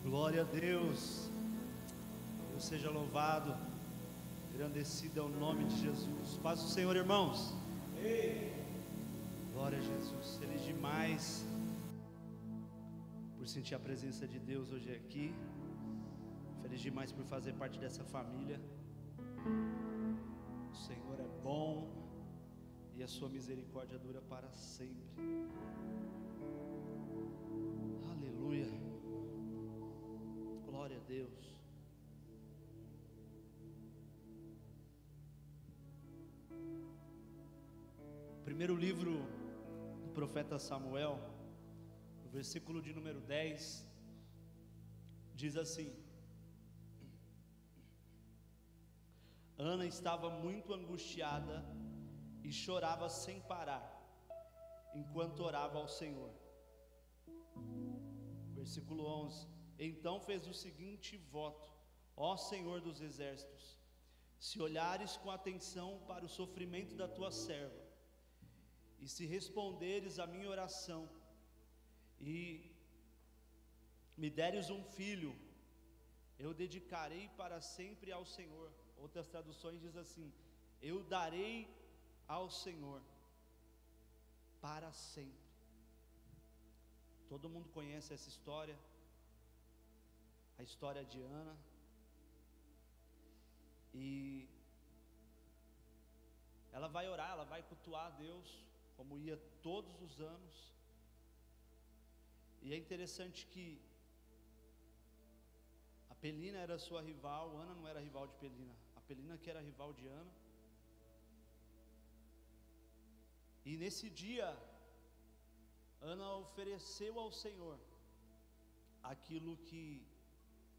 Glória a Deus. Deus seja louvado, engrandecido é o nome de Jesus. Paz do Senhor, irmãos. Glória a Jesus. Feliz demais por sentir a presença de Deus hoje aqui. Feliz demais por fazer parte dessa família. O Senhor é bom e a sua misericórdia dura para sempre. Aleluia. Glória a Deus. Primeiro livro do profeta Samuel, no versículo de número 10, diz assim: Ana estava muito angustiada e chorava sem parar, enquanto orava ao Senhor. Versículo 11: Então fez o seguinte voto: Ó Senhor dos exércitos, se olhares com atenção para o sofrimento da tua serva, e se responderes à minha oração, e me deres um filho, eu dedicarei para sempre ao Senhor. Outras traduções diz assim: eu darei ao Senhor para sempre. Todo mundo conhece essa história, a história de Ana. E ela vai orar, ela vai cultuar a Deus, como ia todos os anos. E é interessante que a Penina era sua rival, Ana não era rival de Penina, a Penina que era rival de Ana. E nesse dia, Ana ofereceu ao Senhor aquilo que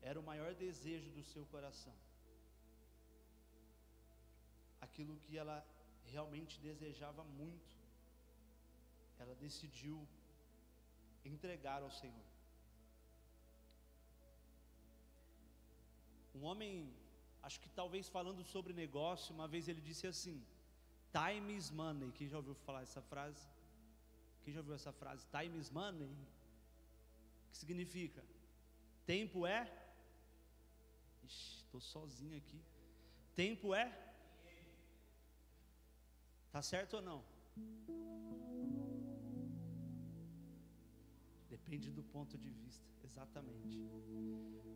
era o maior desejo do seu coração, aquilo que ela realmente desejava muito. Ela decidiu entregar ao Senhor. Um homem, acho que talvez falando sobre negócio, uma vez ele disse assim: time is money. Quem já ouviu falar essa frase? Quem já ouviu essa frase? Time is money. O que significa? Tempo é? Estou sozinho aqui. Tempo é? Tá certo ou não? Depende do ponto de vista, exatamente.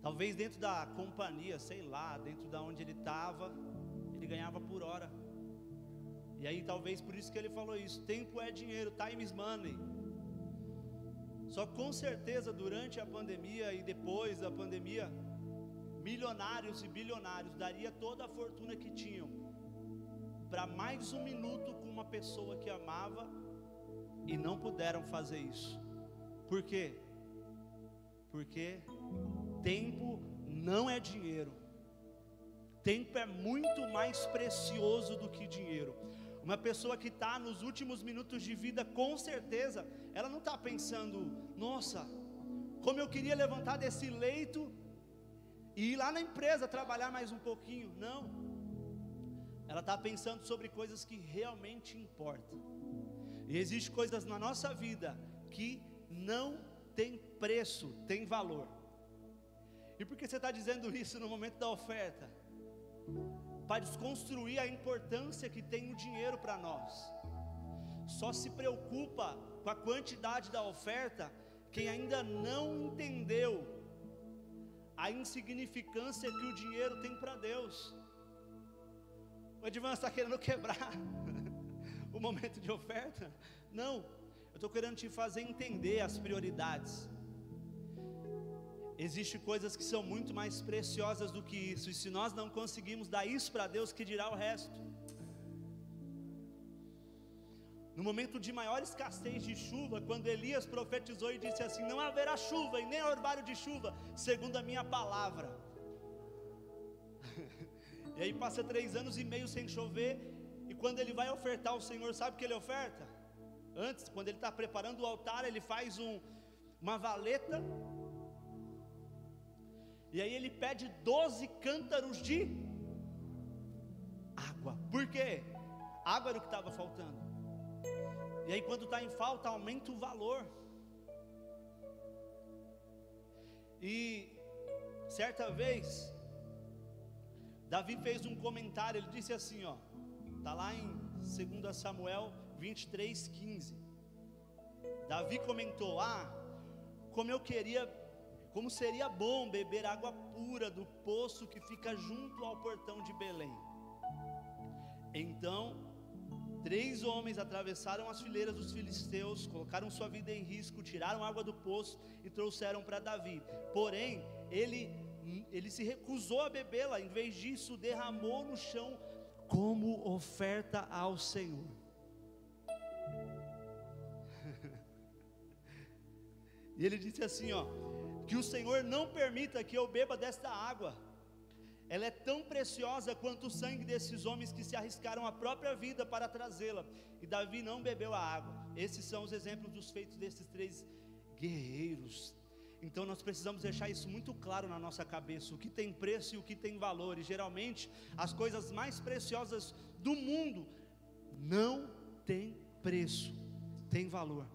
Talvez dentro da companhia, sei lá, dentro da onde ele estava, ele ganhava por hora. E aí talvez por isso que ele falou isso: tempo é dinheiro, time is money. Só com certeza durante a pandemia e depois da pandemia, milionários e bilionários daria toda a fortuna que tinham para mais um minuto com uma pessoa que amava, e não puderam fazer isso. Por quê? Porque tempo não é dinheiro. Tempo é muito mais precioso do que dinheiro. Uma pessoa que está nos últimos minutos de vida, com certeza, ela não está pensando: nossa, como eu queria levantar desse leito e ir lá na empresa trabalhar mais um pouquinho. Não. Ela está pensando sobre coisas que realmente importam. E existem coisas na nossa vida que não tem preço, tem valor. E por que você está dizendo isso no momento da oferta? Para desconstruir a importância que tem o dinheiro para nós. Só se preocupa com a quantidade da oferta quem ainda não entendeu a insignificância que o dinheiro tem para Deus. O Edvan está querendo quebrar o momento de oferta? Não, eu estou querendo te fazer entender as prioridades. Existem coisas que são muito mais preciosas do que isso, e se nós não conseguimos dar isso para Deus, que dirá o resto? No momento de maior escassez de chuva, quando Elias profetizou e disse assim: não haverá chuva e nem orvalho de chuva, segundo a minha palavra. E aí passa 3 anos e meio sem chover, e quando ele vai ofertar ao Senhor, sabe o que ele oferta? Antes, quando ele está preparando o altar, ele faz uma valeta, e aí ele pede 12 cântaros de água. Por quê? Água era o que estava faltando. E aí quando está em falta, aumenta o valor. E Certa vez, Davi fez um comentário, ele disse assim, ó, está lá em 2 Samuel 23:15. Davi comentou: como seria bom beber água pura do poço que fica junto ao portão de Belém. Então 3 homens atravessaram as fileiras dos filisteus, colocaram sua vida em risco, tiraram água do poço e trouxeram para Davi. Porém, ele se recusou a bebê-la, em vez disso derramou no chão como oferta ao Senhor. E ele disse assim, ó: que o Senhor não permita que eu beba desta água. Ela é tão preciosa quanto o sangue desses homens que se arriscaram a própria vida para trazê-la. E Davi não bebeu a água. Esses são os exemplos dos feitos desses 3 guerreiros. Então nós precisamos deixar isso muito claro na nossa cabeça, o que tem preço e o que tem valor. E geralmente as coisas mais preciosas do mundo não tem preço, tem valor.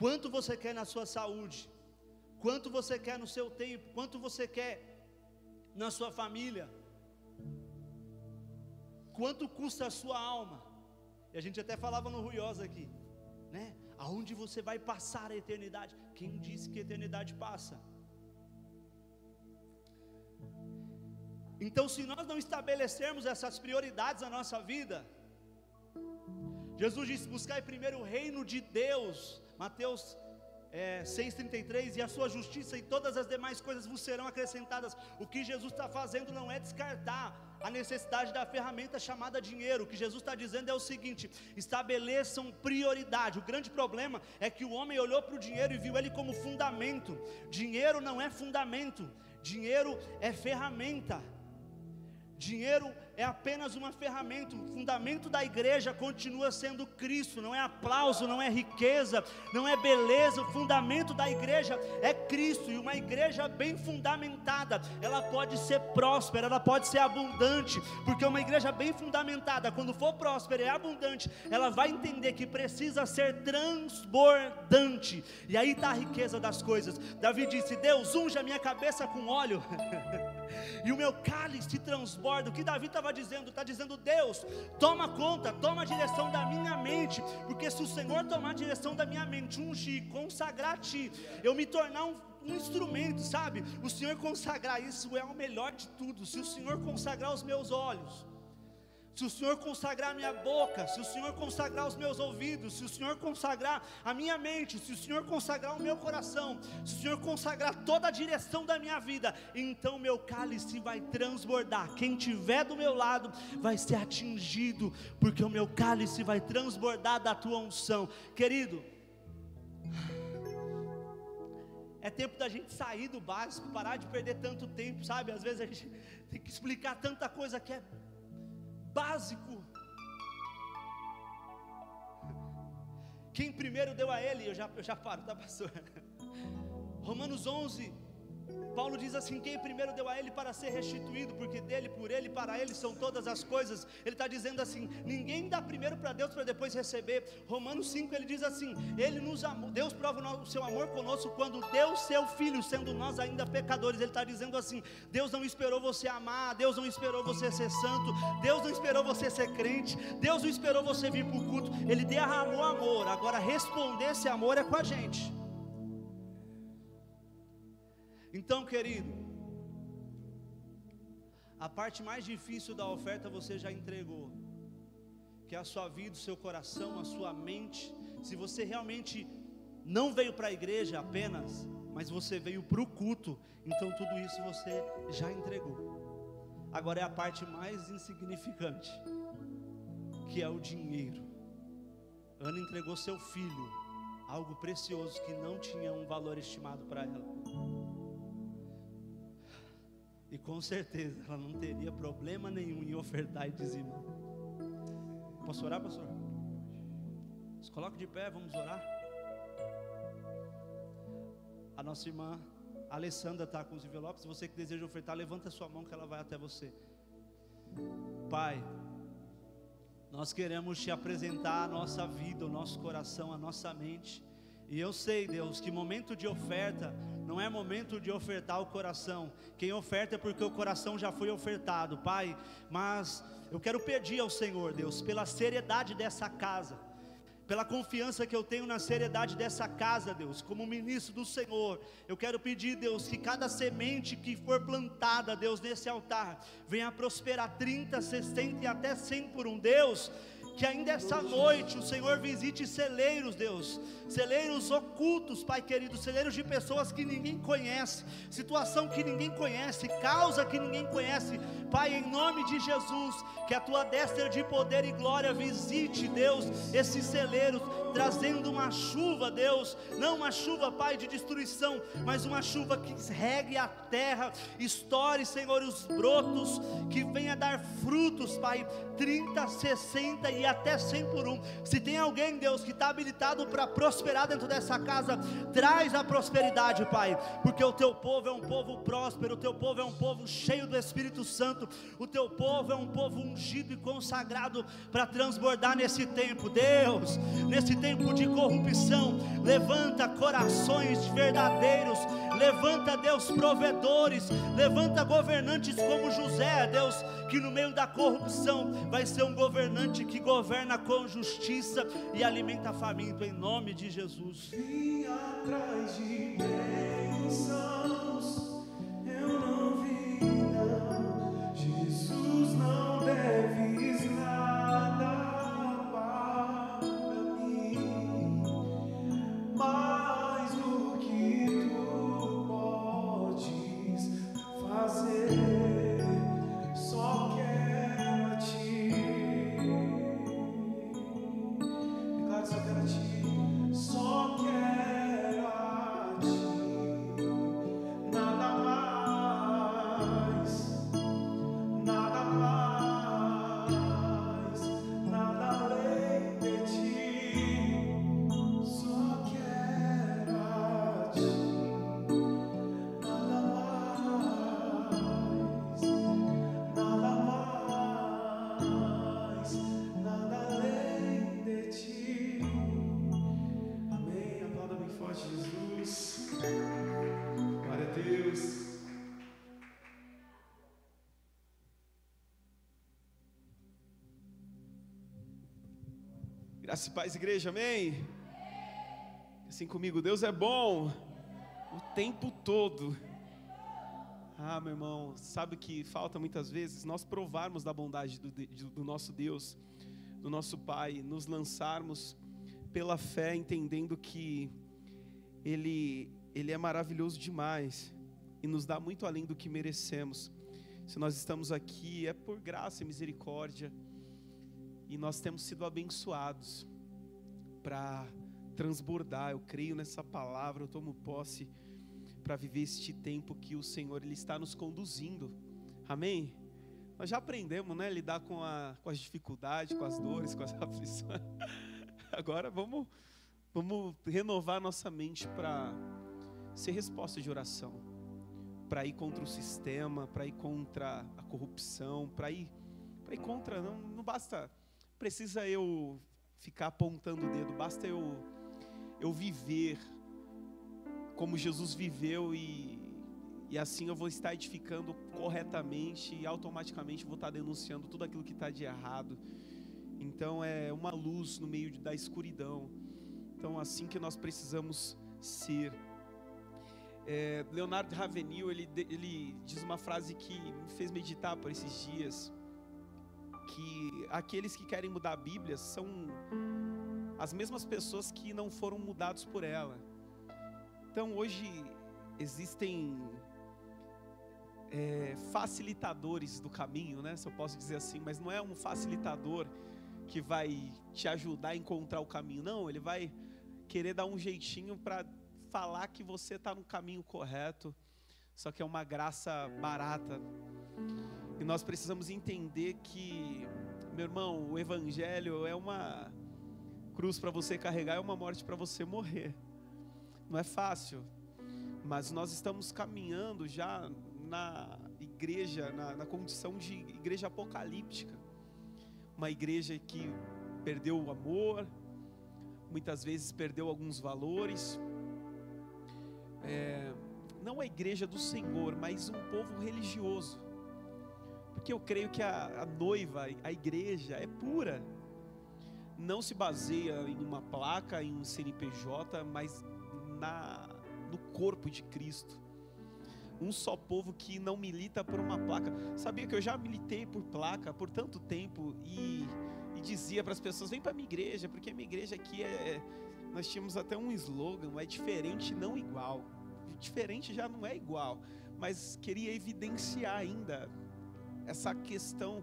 Quanto você quer na sua saúde, quanto você quer no seu tempo, quanto você quer na sua família, quanto custa a sua alma. E a gente até falava no Ruiosa aqui, né? Aonde você vai passar a eternidade? Quem disse que a eternidade passa? Então, se nós não estabelecermos essas prioridades na nossa vida, Jesus disse: buscai primeiro o reino de Deus, Mateus 6,33, e a sua justiça e todas as demais coisas vos serão acrescentadas. O que Jesus está fazendo não é descartar a necessidade da ferramenta chamada dinheiro. O que Jesus está dizendo é o seguinte: estabeleçam prioridade. O grande problema é que o homem olhou para o dinheiro e viu ele como fundamento. Dinheiro não é fundamento, dinheiro é ferramenta. Dinheiro é apenas uma ferramenta. O fundamento da igreja continua sendo Cristo. Não é aplauso, não é riqueza, não é beleza. O fundamento da igreja é Cristo. E uma igreja bem fundamentada, ela pode ser próspera, ela pode ser abundante. Porque uma igreja bem fundamentada, quando for próspera e abundante, ela vai entender que precisa ser transbordante. E aí está a riqueza das coisas. Davi disse: Deus, unge a minha cabeça com óleo e o meu cálice transborda. O que Davi estava dizendo? Está dizendo: Deus, toma conta, toma a direção da minha mente. Porque se o Senhor tomar a direção da minha mente, ungir, consagrar a Ti, eu me tornar um instrumento, sabe? O Senhor consagrar, isso é o melhor de tudo. Se o Senhor consagrar os meus olhos, se o Senhor consagrar a minha boca, se o Senhor consagrar os meus ouvidos, se o Senhor consagrar a minha mente, se o Senhor consagrar o meu coração, se o Senhor consagrar toda a direção da minha vida, então meu cálice vai transbordar. Quem estiver do meu lado vai ser atingido, porque o meu cálice vai transbordar da tua unção. Querido, é tempo da gente sair do básico, parar de perder tanto tempo, sabe? Às vezes a gente tem que explicar tanta coisa que é básico. Quem primeiro deu a ele, eu já paro, tá, pastor? Romanos 11, Paulo diz assim: quem primeiro deu a ele para ser restituído, porque dele, por ele, para ele são todas as coisas. Ele está dizendo assim: ninguém dá primeiro para Deus para depois receber. Romanos 5, ele diz assim: ele nos amou, Deus prova o seu amor conosco quando deu seu filho, sendo nós ainda pecadores. Ele está dizendo assim: Deus não esperou você amar, Deus não esperou você ser santo, Deus não esperou você ser crente, Deus não esperou você vir para o culto. Ele derramou amor. Agora responder esse amor é com a gente. Então, querido, a parte mais difícil da oferta você já entregou, que é a sua vida, o seu coração, a sua mente. Se você realmente não veio para a igreja apenas, mas você veio para o culto, então tudo isso você já entregou. Agora é a parte mais insignificante, que é o dinheiro. Ana entregou seu filho, algo precioso que não tinha um valor estimado para ela. E com certeza ela não teria problema nenhum em ofertar e dizimar. Posso orar, pastor? Se coloque de pé, vamos orar. A nossa irmã Alessandra está com os envelopes. Você que deseja ofertar, levanta a sua mão que ela vai até você. Pai, nós queremos te apresentar a nossa vida, o nosso coração, a nossa mente. E eu sei, Deus, que momento de oferta não é momento de ofertar o coração. Quem oferta é porque o coração já foi ofertado, Pai. Mas eu quero pedir ao Senhor, Deus, pela seriedade dessa casa, pela confiança que eu tenho na seriedade dessa casa, Deus, como ministro do Senhor, eu quero pedir, Deus, que cada semente que for plantada, Deus, nesse altar, venha prosperar 30, 60 e até 100 por um, Deus. Que ainda essa noite o Senhor visite celeiros, Deus, celeiros ocultos, Pai querido, celeiros de pessoas que ninguém conhece, situação que ninguém conhece, causa que ninguém conhece, Pai, em nome de Jesus, que a Tua destra de poder e glória visite, Deus, esses celeiros, trazendo uma chuva, Deus, não uma chuva, Pai, de destruição, mas uma chuva que regue a terra, estoure, Senhor, os brotos, que venha dar frutos, Pai, 30, 60 e até 100 por um. Se tem alguém, Deus, que está habilitado para prosperar dentro dessa casa, traz a prosperidade, Pai, porque o Teu povo é um povo próspero, o Teu povo é um povo cheio do Espírito Santo, o Teu povo é um povo ungido e consagrado para transbordar nesse tempo, Deus, nesse tempo de corrupção. Levanta corações verdadeiros, levanta, Deus, provedores, levanta governantes como José, Deus, que no meio da corrupção vai ser um governante que governa com justiça e alimenta faminto, em nome de Jesus. Vim atrás de bênçãos, eu não vi não, Jesus, não deves nada para mim, mais do que tu podes fazer, só quero a ti. Declare, só quero a ti, só quero a ti, nada mais, nada mais, nada além de ti, só quero a ti, nada mais, nada mais, nada além de ti. Amém. Aplauda bem forte, Jesus. Glória a Deus. Graça e paz, igreja, amém? Assim comigo, Deus é bom o tempo todo. Ah, meu irmão, sabe o que falta muitas vezes? Nós provarmos da bondade do nosso Deus, do nosso Pai, nos lançarmos pela fé, entendendo que Ele é maravilhoso demais e nos dá muito além do que merecemos. Se nós estamos aqui é por graça e misericórdia, e nós temos sido abençoados para transbordar. Eu creio nessa palavra, eu tomo posse para viver este tempo que o Senhor Ele está nos conduzindo. Amém? Nós já aprendemos, né, lidar com as dificuldades, com as dores, com as aflições. Agora vamos renovar nossa mente para ser resposta de oração, para ir contra o sistema, para ir contra a corrupção, para ir contra, não basta, precisa eu ficar apontando o dedo, basta eu viver como Jesus viveu, e assim eu vou estar edificando corretamente e automaticamente vou estar denunciando tudo aquilo que está de errado. Então é uma luz no meio da escuridão. Então assim que nós precisamos ser. Leonardo Ravenhill, ele diz uma frase que me fez meditar por esses dias, que aqueles que querem mudar a Bíblia são as mesmas pessoas que não foram mudados por ela. Então hoje existem facilitadores do caminho, né? Se eu posso dizer assim, mas não é um facilitador que vai te ajudar a encontrar o caminho, não. Ele vai querer dar um jeitinho para falar que você está no caminho correto, só que é uma graça barata. E nós precisamos entender que, meu irmão, o Evangelho é uma cruz para você carregar, é uma morte para você morrer. Não é fácil, mas nós estamos caminhando já na igreja, na condição de igreja apocalíptica. Uma igreja que perdeu o amor, muitas vezes perdeu alguns valores. não a igreja do Senhor, mas um povo religioso. Porque eu creio que a noiva, a igreja é pura. Não se baseia em uma placa, em um CNPJ, mas no corpo de Cristo. Um só povo que não milita por uma placa. Sabia que eu já militei por placa por tanto tempo e dizia para as pessoas: vem para a minha igreja, porque a minha igreja aqui nós tínhamos até um slogan: é diferente, não igual. Diferente já não é igual, mas queria evidenciar ainda essa questão.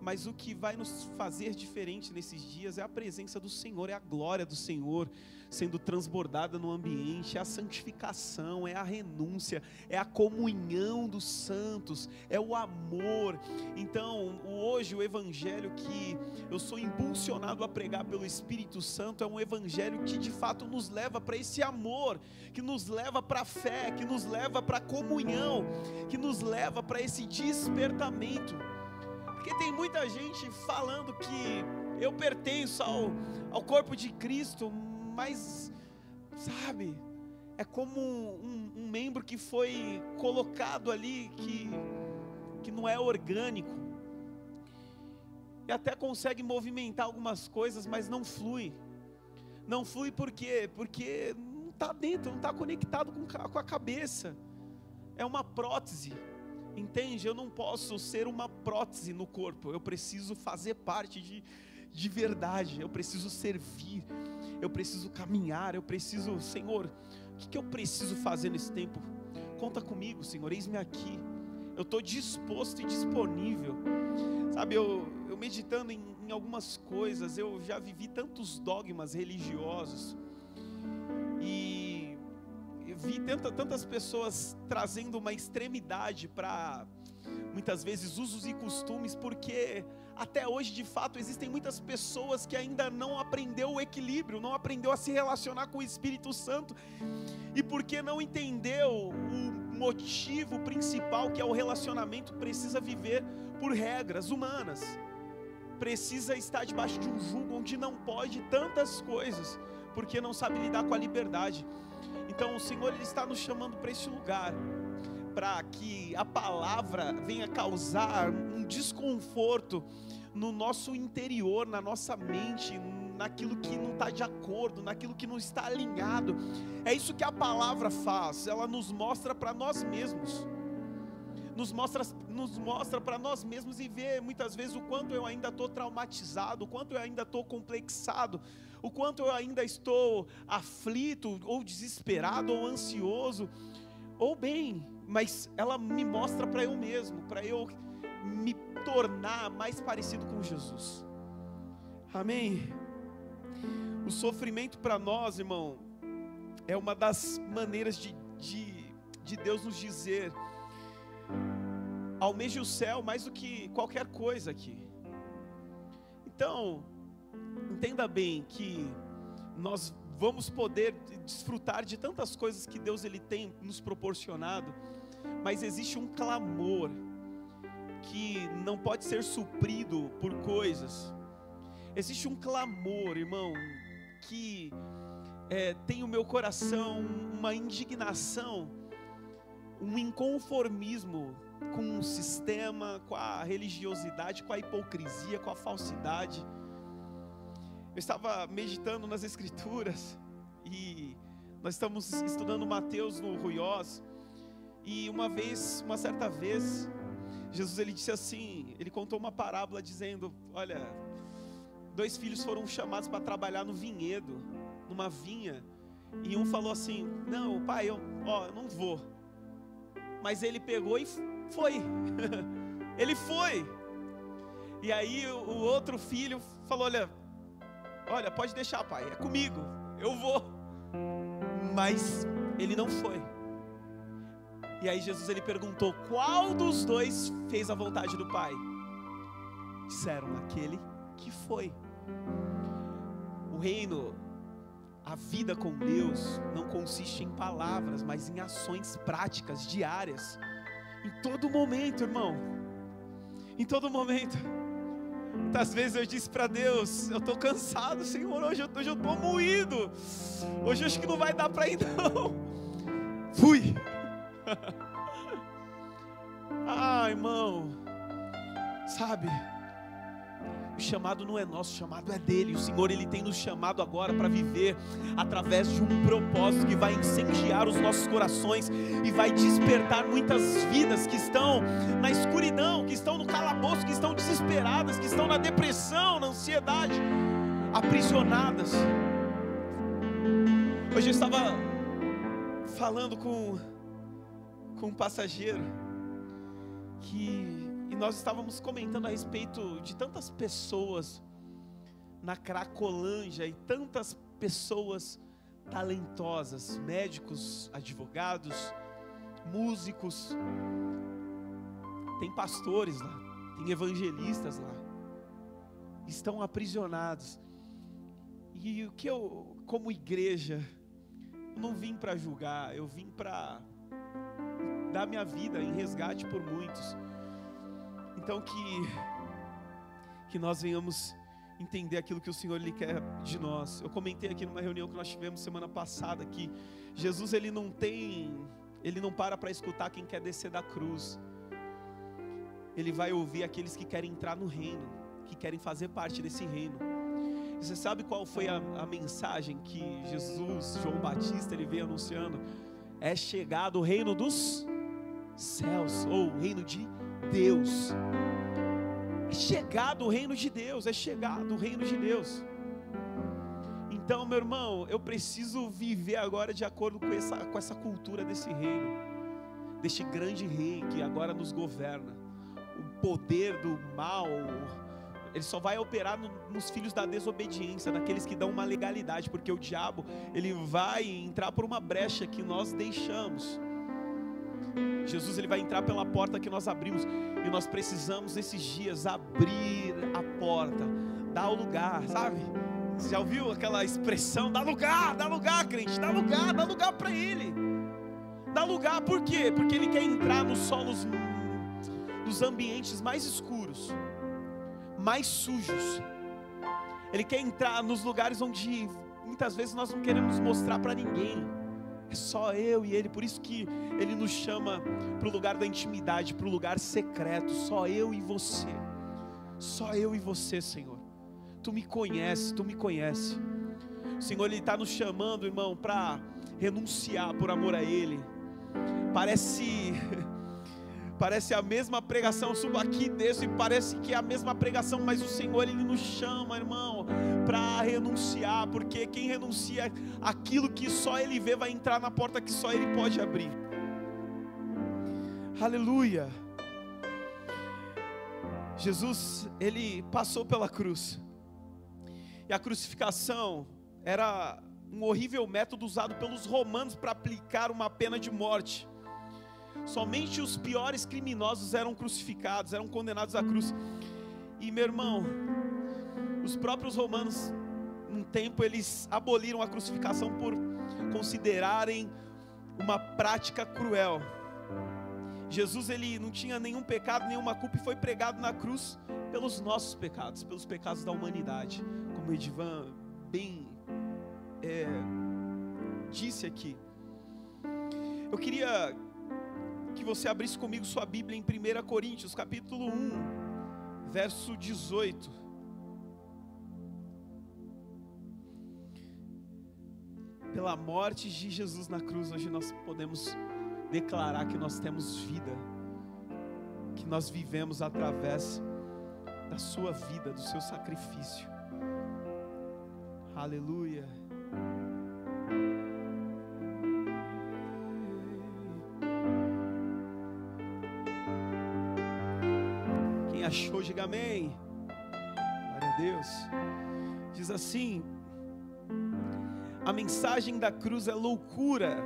Mas o que vai nos fazer diferente nesses dias é a presença do Senhor, é a glória do Senhor sendo transbordada no ambiente, é a santificação, é a renúncia, é a comunhão dos santos, é o amor. Então, hoje o evangelho que eu sou impulsionado a pregar pelo Espírito Santo é um evangelho que de fato nos leva para esse amor, que nos leva para a fé, que nos leva para a comunhão, que nos leva para esse despertamento. Porque tem muita gente falando que eu pertenço ao corpo de Cristo, mas, sabe, é como um membro que foi colocado ali, que não é orgânico, e até consegue movimentar algumas coisas, mas não flui. Não flui por quê? Porque não está dentro, não está conectado com a cabeça. É uma prótese. Entende? Eu não posso ser uma prótese no corpo. Eu preciso fazer parte de verdade. Eu preciso servir. Eu preciso caminhar. Eu preciso, Senhor, o que eu preciso fazer nesse tempo? Conta comigo, Senhor. Eis-me aqui. Eu estou disposto e disponível. Sabe, eu meditando em algumas coisas, eu já vivi tantos dogmas religiosos. E vi tantas pessoas trazendo uma extremidade para, muitas vezes, usos e costumes, porque até hoje, de fato, existem muitas pessoas que ainda não aprendeu o equilíbrio, não aprendeu a se relacionar com o Espírito Santo, e porque não entendeu o motivo principal, que é o relacionamento, precisa viver por regras humanas, precisa estar debaixo de um jugo onde não pode tantas coisas, porque não sabe lidar com a liberdade. Então o Senhor, Ele está nos chamando para esse lugar, para que a palavra venha causar um desconforto no nosso interior, na nossa mente, naquilo que não está de acordo, naquilo que não está alinhado. É isso que a palavra faz, ela nos mostra para nós mesmos, nos mostra para nós mesmos e vê muitas vezes o quanto eu ainda estou traumatizado, o quanto eu ainda estou complexado, o quanto eu ainda estou aflito, ou desesperado, ou ansioso, ou bem, mas ela me mostra para eu mesmo, para eu me tornar mais parecido com Jesus. Amém? O sofrimento para nós, irmão, é uma das maneiras de Deus nos dizer: almeje o céu mais do que qualquer coisa aqui. Então, entenda bem que nós vamos poder desfrutar de tantas coisas que Deus Ele tem nos proporcionado, mas existe um clamor que não pode ser suprido por coisas. Existe um clamor, irmão, que tem o meu coração uma indignação, um inconformismo com o sistema, com a religiosidade, com a hipocrisia, com a falsidade. Eu estava meditando nas Escrituras e nós estamos estudando Mateus no Ruiós, e uma certa vez, Jesus, ele disse assim, ele contou uma parábola dizendo: olha, 2 filhos foram chamados para trabalhar no vinhedo, numa vinha, e um falou assim: não, pai, eu não vou. Mas ele pegou e foi. Ele foi. E aí o outro filho falou: olha, pode deixar, pai, é comigo, eu vou. Mas ele não foi. E aí Jesus, ele perguntou: qual dos 2 fez a vontade do pai? Disseram: aquele que foi. O reino, a vida com Deus não consiste em palavras, mas em ações práticas, diárias, em todo momento, irmão, em todo momento. Muitas vezes eu disse para Deus: eu estou cansado, Senhor, hoje eu estou moído, hoje eu acho que não vai dar para ir não. Fui, Ah, irmão, sabe, o chamado não é nosso, o chamado é dele. O Senhor, Ele tem nos chamado agora para viver através de um propósito que vai incendiar os nossos corações e vai despertar muitas vidas que estão na escuridão, que estão no calabouço, que estão desesperadas, que estão na depressão, na ansiedade, aprisionadas. Hoje eu estava falando com um passageiro e nós estávamos comentando a respeito de tantas pessoas na Cracolândia e tantas pessoas talentosas, médicos, advogados, músicos, tem pastores lá, tem evangelistas lá, estão aprisionados. E o que eu, como igreja, eu não vim para julgar, eu vim para dar minha vida em resgate por muitos. Então que nós venhamos entender aquilo que o Senhor Ele quer de nós. Eu comentei aqui numa reunião que nós tivemos semana passada que Jesus Ele não para escutar quem quer descer da cruz. Ele vai ouvir aqueles que querem entrar no reino, que querem fazer parte desse reino. E você sabe qual foi a mensagem que Jesus, João Batista, ele veio anunciando? É chegado o reino dos céus, ou o reino de Deus. É chegado o reino de Deus, é chegado o reino de Deus. Então, meu irmão, eu preciso viver agora de acordo com essa cultura desse reino, deste grande rei que agora nos governa. O poder do mal, ele só vai operar nos filhos da desobediência, naqueles que dão uma legalidade, porque o diabo, ele vai entrar por uma brecha que nós deixamos. Jesus, ele vai entrar pela porta que nós abrimos, e nós precisamos nesses dias abrir a porta, dar o lugar, sabe? Você já ouviu aquela expressão, dá lugar crente, dá lugar para ele, dá lugar. Por quê? Porque ele quer entrar nos solos, nos ambientes mais escuros, mais sujos. Ele quer entrar nos lugares onde muitas vezes nós não queremos mostrar para ninguém, é só eu e Ele. Por isso que Ele nos chama para o lugar da intimidade, para o lugar secreto. Só eu e você, só eu e você, Senhor. Tu me conhece, Tu me conhece. O Senhor, Ele está nos chamando, irmão, para renunciar por amor a Ele. Parece a mesma pregação, eu subo aqui, desço e parece que é a mesma pregação, mas o Senhor, Ele nos chama, irmão, para renunciar, porque quem renuncia aquilo que só Ele vê, vai entrar na porta que só Ele pode abrir. Aleluia. Jesus, Ele passou pela cruz, e a crucificação era um horrível método usado pelos romanos para aplicar uma pena de morte. Somente os piores criminosos eram crucificados, eram condenados à cruz. E meu irmão, os próprios romanos, num tempo, eles aboliram a crucificação por considerarem uma prática cruel. Jesus, ele não tinha nenhum pecado, nenhuma culpa, e foi pregado na cruz pelos nossos pecados, pelos pecados da humanidade, como o Edivan bem disse aqui. Eu queria que você abrisse comigo sua Bíblia em 1 Coríntios, capítulo 1, verso 18. Pela morte de Jesus na cruz, hoje nós podemos declarar que nós temos vida, que nós vivemos através da sua vida, do seu sacrifício. Aleluia. Achou, diga amém. Glória a Deus. Diz assim: a mensagem da cruz é loucura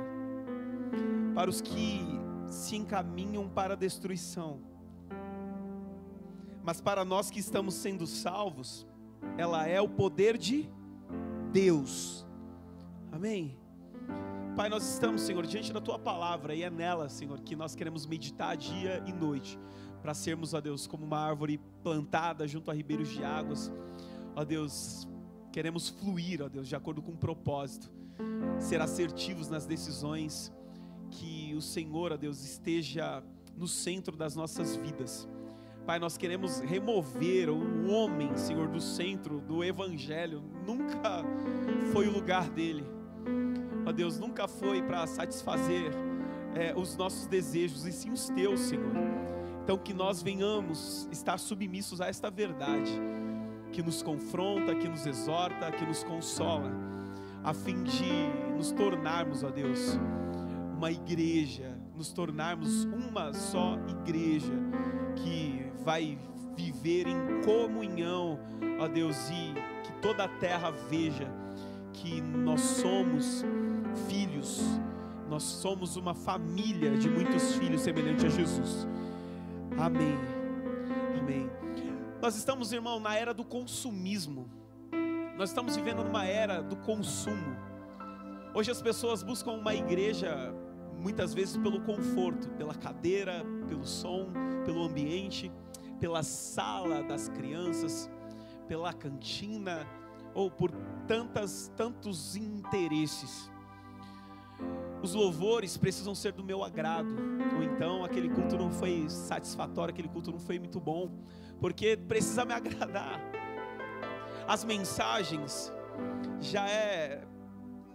para os que se encaminham para a destruição, mas para nós que estamos sendo salvos, ela é o poder de Deus. Amém. Pai, nós estamos, Senhor, diante da Tua palavra, e é nela, Senhor, que nós queremos meditar dia e noite, para sermos, ó Deus, como uma árvore plantada junto a ribeiros de águas. Ó Deus, queremos fluir, ó Deus, de acordo com o propósito, ser assertivos nas decisões que o Senhor, ó Deus, esteja no centro das nossas vidas. Pai, nós queremos remover o homem, Senhor, do centro do Evangelho. Nunca foi o lugar dele. Ó Deus, nunca foi para satisfazer os nossos desejos, e sim os teus, Senhor. Então que nós venhamos estar submissos a esta verdade, que nos confronta, que nos exorta, que nos consola, a fim de nos tornarmos, ó Deus, uma igreja, nos tornarmos uma só igreja, que vai viver em comunhão, ó Deus, e que toda a terra veja que nós somos filhos, nós somos uma família de muitos filhos semelhante a Jesus. Amém, amém. Nós estamos, irmão, na era do consumismo. Nós estamos vivendo numa era do consumo. Hoje as pessoas buscam uma igreja muitas vezes pelo conforto, pela cadeira, pelo som, pelo ambiente, pela sala das crianças, pela cantina, ou por tantos interesses. Os louvores precisam ser do meu agrado, ou então aquele culto não foi satisfatório, aquele culto não foi muito bom, porque precisa me agradar. As mensagens já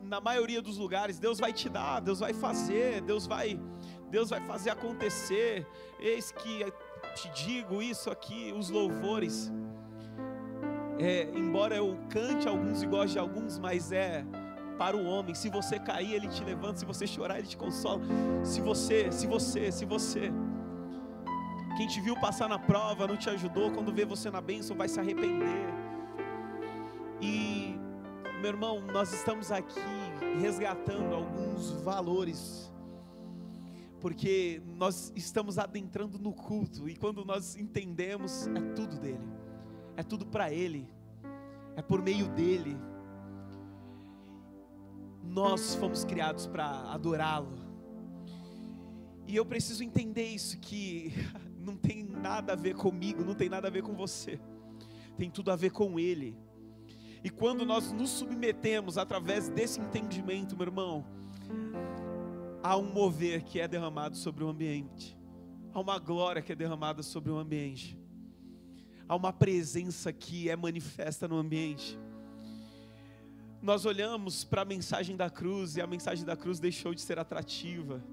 na maioria dos lugares, Deus vai te dar, Deus vai fazer, Deus vai fazer acontecer. Eis que te digo isso aqui, os louvores, embora eu cante alguns e goste de alguns, mas para o homem. Se você cair, Ele te levanta, se você chorar, Ele te consola. Se você, quem te viu passar na prova, não te ajudou, quando vê você na bênção, vai se arrepender. E, meu irmão, nós estamos aqui resgatando alguns valores, porque nós estamos adentrando no culto, e quando nós entendemos, é tudo dele, é tudo para Ele, é por meio dele. Nós fomos criados para adorá-lo, e eu preciso entender isso, que não tem nada a ver comigo, não tem nada a ver com você, tem tudo a ver com Ele. E quando nós nos submetemos através desse entendimento, meu irmão, há um mover que é derramado sobre o ambiente, há uma glória que é derramada sobre o ambiente, há uma presença que é manifesta no ambiente. Nós olhamos para a mensagem da cruz, e a mensagem da cruz deixou de ser atrativa.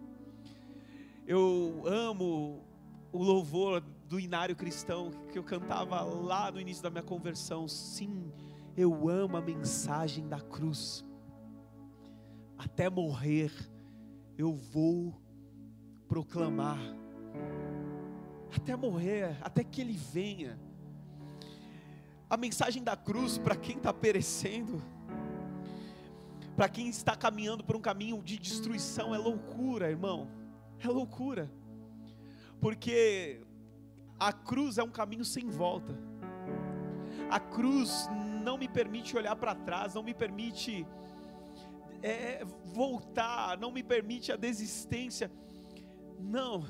Eu amo o louvor do Inário Cristão, que eu cantava lá no início da minha conversão. Sim, eu amo a mensagem da cruz. Até morrer eu vou proclamar. Até morrer, até que Ele venha. A mensagem da cruz, para quem está perecendo, para quem está caminhando por um caminho de destruição, é loucura, irmão. É loucura. Porque a cruz é um caminho sem volta. A cruz não me permite olhar para trás, não me permite voltar, não me permite a desistência. Não,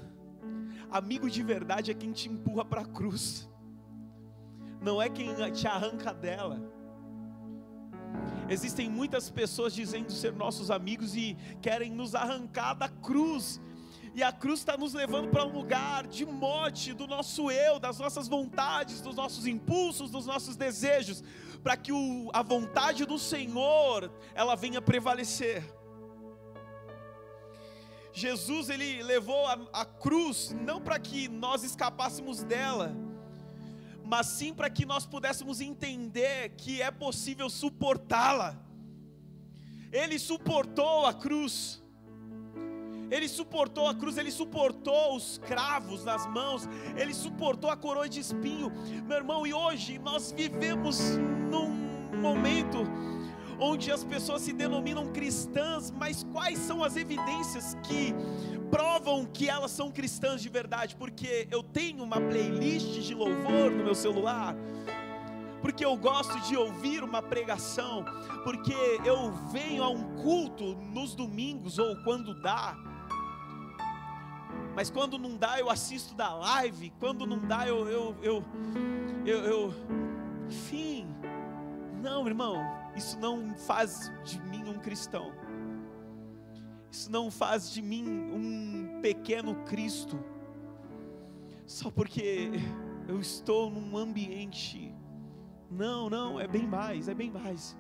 amigo de verdade é quem te empurra para a cruz, não é quem te arranca dela. Existem muitas pessoas dizendo ser nossos amigos e querem nos arrancar da cruz. E a cruz está nos levando para um lugar de morte do nosso eu, das nossas vontades, dos nossos impulsos, dos nossos desejos, para que a vontade do Senhor, ela venha prevalecer. Jesus, Ele levou a cruz, não para que nós escapássemos dela, mas sim para que nós pudéssemos entender que é possível suportá-la. Ele suportou a cruz. Ele suportou a cruz, Ele suportou os cravos nas mãos, Ele suportou a coroa de espinho, meu irmão. E hoje nós vivemos num momento onde as pessoas se denominam cristãs, mas quais são as evidências que provam que elas são cristãs de verdade? Porque eu tenho uma playlist de louvor no meu celular, porque eu gosto de ouvir uma pregação, porque eu venho a um culto nos domingos ou quando dá. Mas quando não dá, eu assisto da live. Quando não dá, enfim. Não, irmão, isso não faz de mim um cristão. Isso não faz de mim um pequeno Cristo, só porque eu estou num ambiente. Não, é bem mais, é bem mais.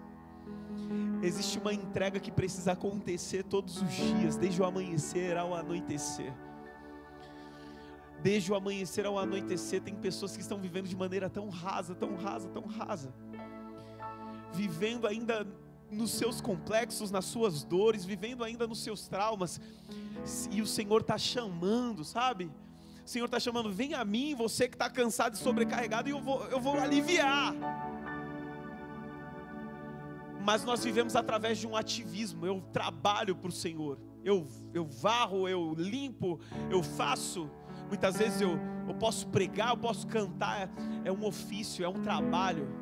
Existe uma entrega que precisa acontecer todos os dias, desde o amanhecer ao anoitecer. Desde o amanhecer ao anoitecer, tem pessoas que estão vivendo de maneira tão rasa, vivendo ainda nos seus complexos, nas suas dores, vivendo ainda nos seus traumas, e o Senhor está chamando, sabe? O Senhor está chamando: vem a mim, você que está cansado e sobrecarregado, e eu vou aliviar. Mas nós vivemos através de um ativismo. Eu trabalho para o Senhor, eu varro, eu limpo, eu faço. Muitas vezes eu posso pregar, eu posso cantar, é um ofício, é um trabalho.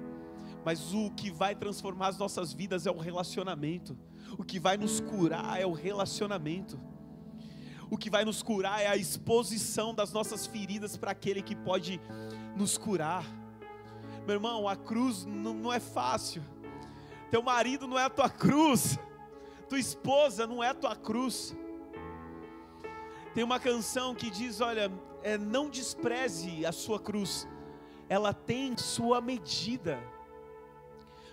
Mas o que vai transformar as nossas vidas é o relacionamento. O que vai nos curar é o relacionamento. O que vai nos curar é a exposição das nossas feridas para aquele que pode nos curar. Meu irmão, a cruz não é fácil. Teu marido não é a tua cruz, tua esposa não é a tua cruz. Tem uma canção que diz: olha, não despreze a sua cruz, ela tem sua medida.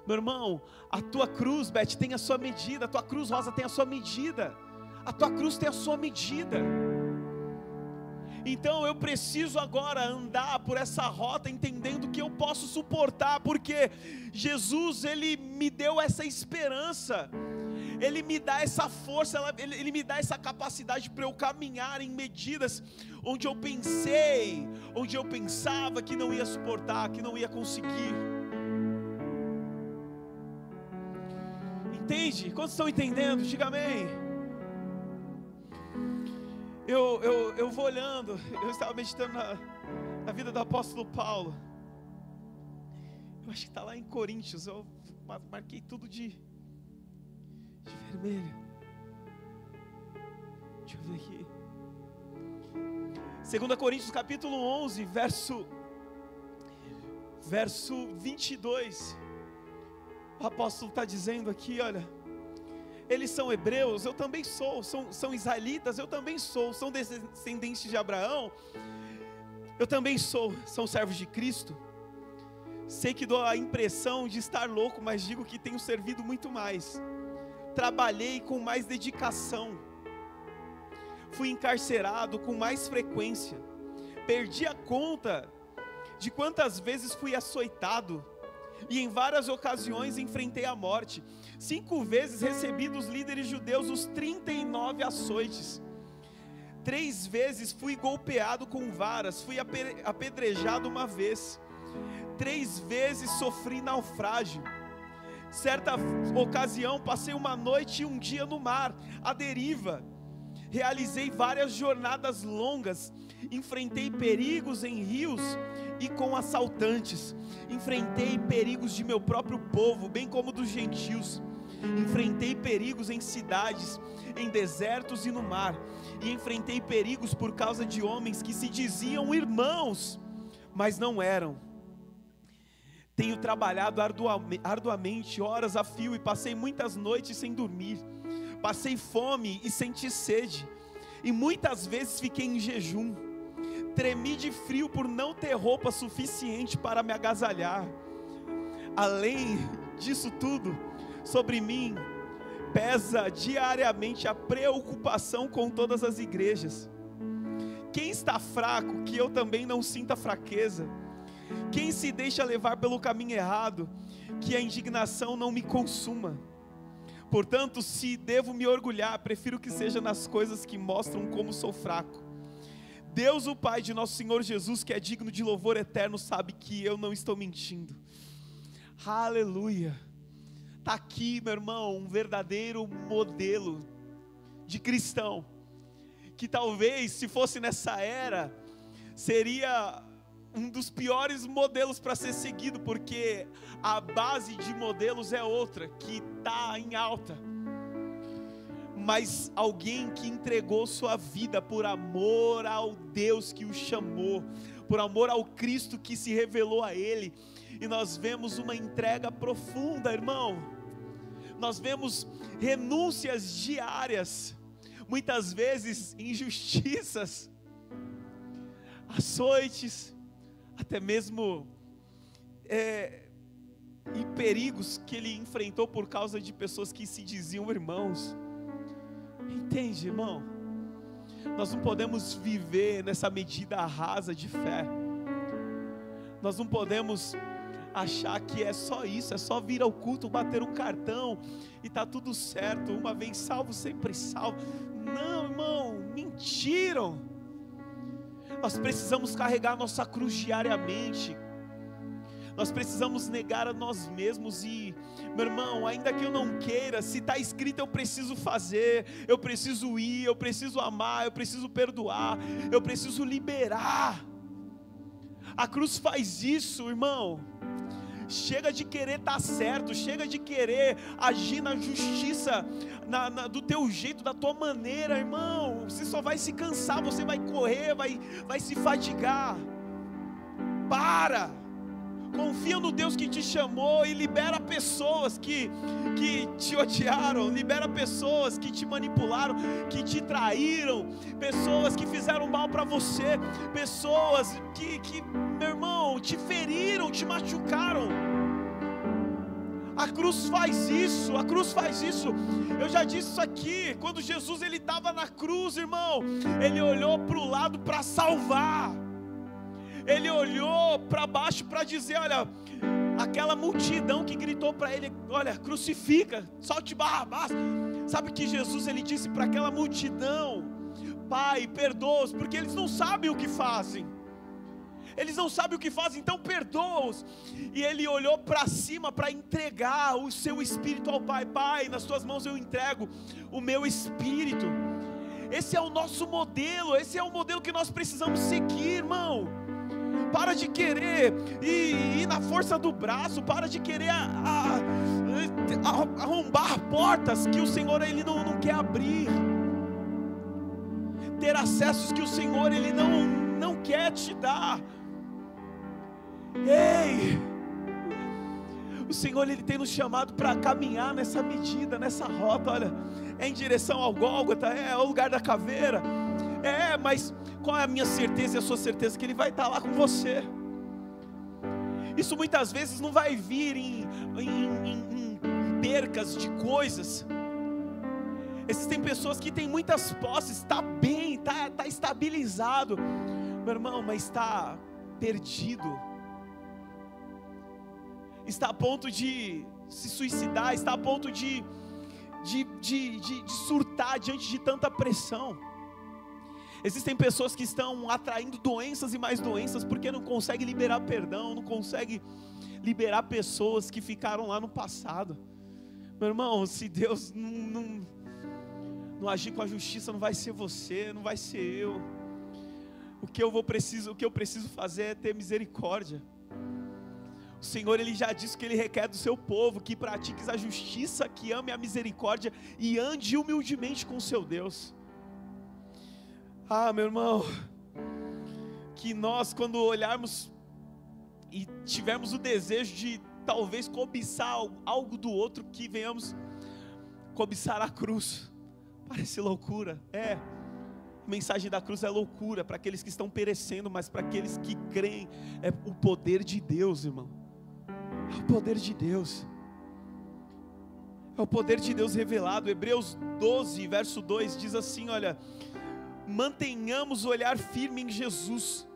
Meu irmão, a tua cruz, Beth, tem a sua medida. A tua cruz, Rosa, tem a sua medida. A tua cruz tem a sua medida. Então eu preciso agora andar por essa rota, entendendo que eu posso suportar, porque Jesus, Ele me deu essa esperança, Ele me dá essa força, Ele me dá essa capacidade para eu caminhar em medidas onde eu pensava que não ia suportar, que não ia conseguir. Entende? Quantos estão entendendo? Diga amém. Eu vou olhando, eu estava meditando na vida do apóstolo Paulo. Eu acho que está lá em Coríntios, eu marquei tudo de vermelho. Deixa eu ver aqui. 2 Coríntios capítulo 11, verso 22. O apóstolo está dizendo aqui, olha: eles são hebreus, eu também sou. São israelitas, eu também sou. São descendentes de Abraão, eu também sou. São servos de Cristo. Sei que dou a impressão de estar louco, mas digo que tenho servido muito mais. Trabalhei com mais dedicação. Fui encarcerado com mais frequência. Perdi a conta de quantas vezes fui açoitado. E em várias ocasiões enfrentei a morte. 5 vezes recebi dos líderes judeus os 39 açoites. 3 vezes fui golpeado com varas. Fui apedrejado uma vez. 3 vezes sofri naufrágio. Certa ocasião passei uma noite e um dia no mar, à deriva. Realizei várias jornadas longas. Enfrentei perigos em rios e com assaltantes. Enfrentei perigos de meu próprio povo, bem como dos gentios. Enfrentei perigos em cidades, em desertos e no mar. E enfrentei perigos por causa de homens que se diziam irmãos, mas não eram. Tenho trabalhado arduamente, horas a fio, e passei muitas noites sem dormir. Passei fome e senti sede, e muitas vezes fiquei em jejum. Tremi de frio por não ter roupa suficiente para me agasalhar. Além disso tudo, sobre mim pesa diariamente a preocupação com todas as igrejas. Quem está fraco, que eu também não sinta fraqueza? Quem se deixa levar pelo caminho errado, que a indignação não me consuma? Portanto, se devo me orgulhar, prefiro que seja nas coisas que mostram como sou fraco. Deus, o Pai de nosso Senhor Jesus, que é digno de louvor eterno, sabe que eu não estou mentindo. Aleluia. Está aqui, meu irmão, um verdadeiro modelo de cristão, que talvez, se fosse nessa era, seria um dos piores modelos para ser seguido, porque a base de modelos é outra, que está em alta. Mas alguém que entregou sua vida por amor ao Deus que o chamou, por amor ao Cristo que se revelou a ele. E nós vemos uma entrega profunda, irmão. Nós vemos renúncias diárias. muitas vezes injustiças, açoites, até mesmo e perigos que ele enfrentou por causa de pessoas que se diziam irmãos. Entende, irmão? Nós não podemos viver nessa medida rasa de fé. Nós não podemos achar que é só isso, é só vir ao culto, bater um cartão e tá tudo certo, uma vez salvo, sempre salvo. Não, irmão, mentiram. Nós precisamos carregar nossa cruz diariamente. Nós precisamos negar a nós mesmos. E, meu irmão, ainda que eu não queira, se está escrito, eu preciso fazer, eu preciso ir, eu preciso amar, eu preciso perdoar, eu preciso liberar. A cruz faz isso, irmão. Chega de querer estar certo, chega de querer agir na justiça, do teu jeito, da tua maneira, irmão. Você só vai se cansar, você vai correr, vai se fadigar. Para! Confia no Deus que te chamou e libera pessoas que te odiaram, libera pessoas que te manipularam, que te traíram, pessoas que fizeram mal para você, pessoas que, meu irmão, te feriram, te machucaram. A cruz faz isso, a cruz faz isso. Eu já disse isso aqui, quando Jesus ele estava na cruz, irmão, ele olhou para o lado para salvar. Ele olhou para baixo para dizer, olha, aquela multidão que gritou para ele, olha, crucifica, solte Barrabás. Sabe que Jesus ele disse para aquela multidão, Pai, perdoa-os, porque eles não sabem o que fazem. Eles não sabem o que fazem, então perdoa-os. E ele olhou para cima para entregar o seu espírito ao Pai. Pai, nas tuas mãos eu entrego o meu espírito. Esse é o nosso modelo, esse é o modelo que nós precisamos seguir, irmão. Para de querer ir na força do braço, para de querer arrombar portas que o Senhor ele não quer abrir, ter acessos que o Senhor ele não quer te dar. Ei, o Senhor ele tem nos chamado para caminhar nessa medida, nessa rota. Olha, é em direção ao Gólgota, é o lugar da caveira. Mas qual é a minha certeza e a sua certeza? Que Ele vai estar lá com você. Isso muitas vezes não vai vir em percas de coisas. Existem pessoas que têm muitas posses, está bem, está estabilizado, meu irmão, mas está perdido, está a ponto de se suicidar, está a ponto de surtar diante de tanta pressão. Existem pessoas que estão atraindo doenças e mais doenças porque não conseguem liberar perdão, não conseguem liberar pessoas que ficaram lá no passado. Meu irmão, se Deus não agir com a justiça, não vai ser você, não vai ser eu. O que eu preciso fazer é ter misericórdia. O Senhor ele já disse que Ele requer do seu povo que pratiques a justiça, que ame a misericórdia e ande humildemente com o seu Deus. Meu irmão, que nós quando olharmos e tivermos o desejo de talvez cobiçar algo do outro, que venhamos cobiçar a cruz. Parece loucura, a mensagem da cruz é loucura para aqueles que estão perecendo, mas para aqueles que creem é o poder de Deus, irmão. É o poder de Deus, é o poder de Deus revelado. Hebreus 12, verso 2 diz assim, olha: mantenhamos o olhar firme em Jesus,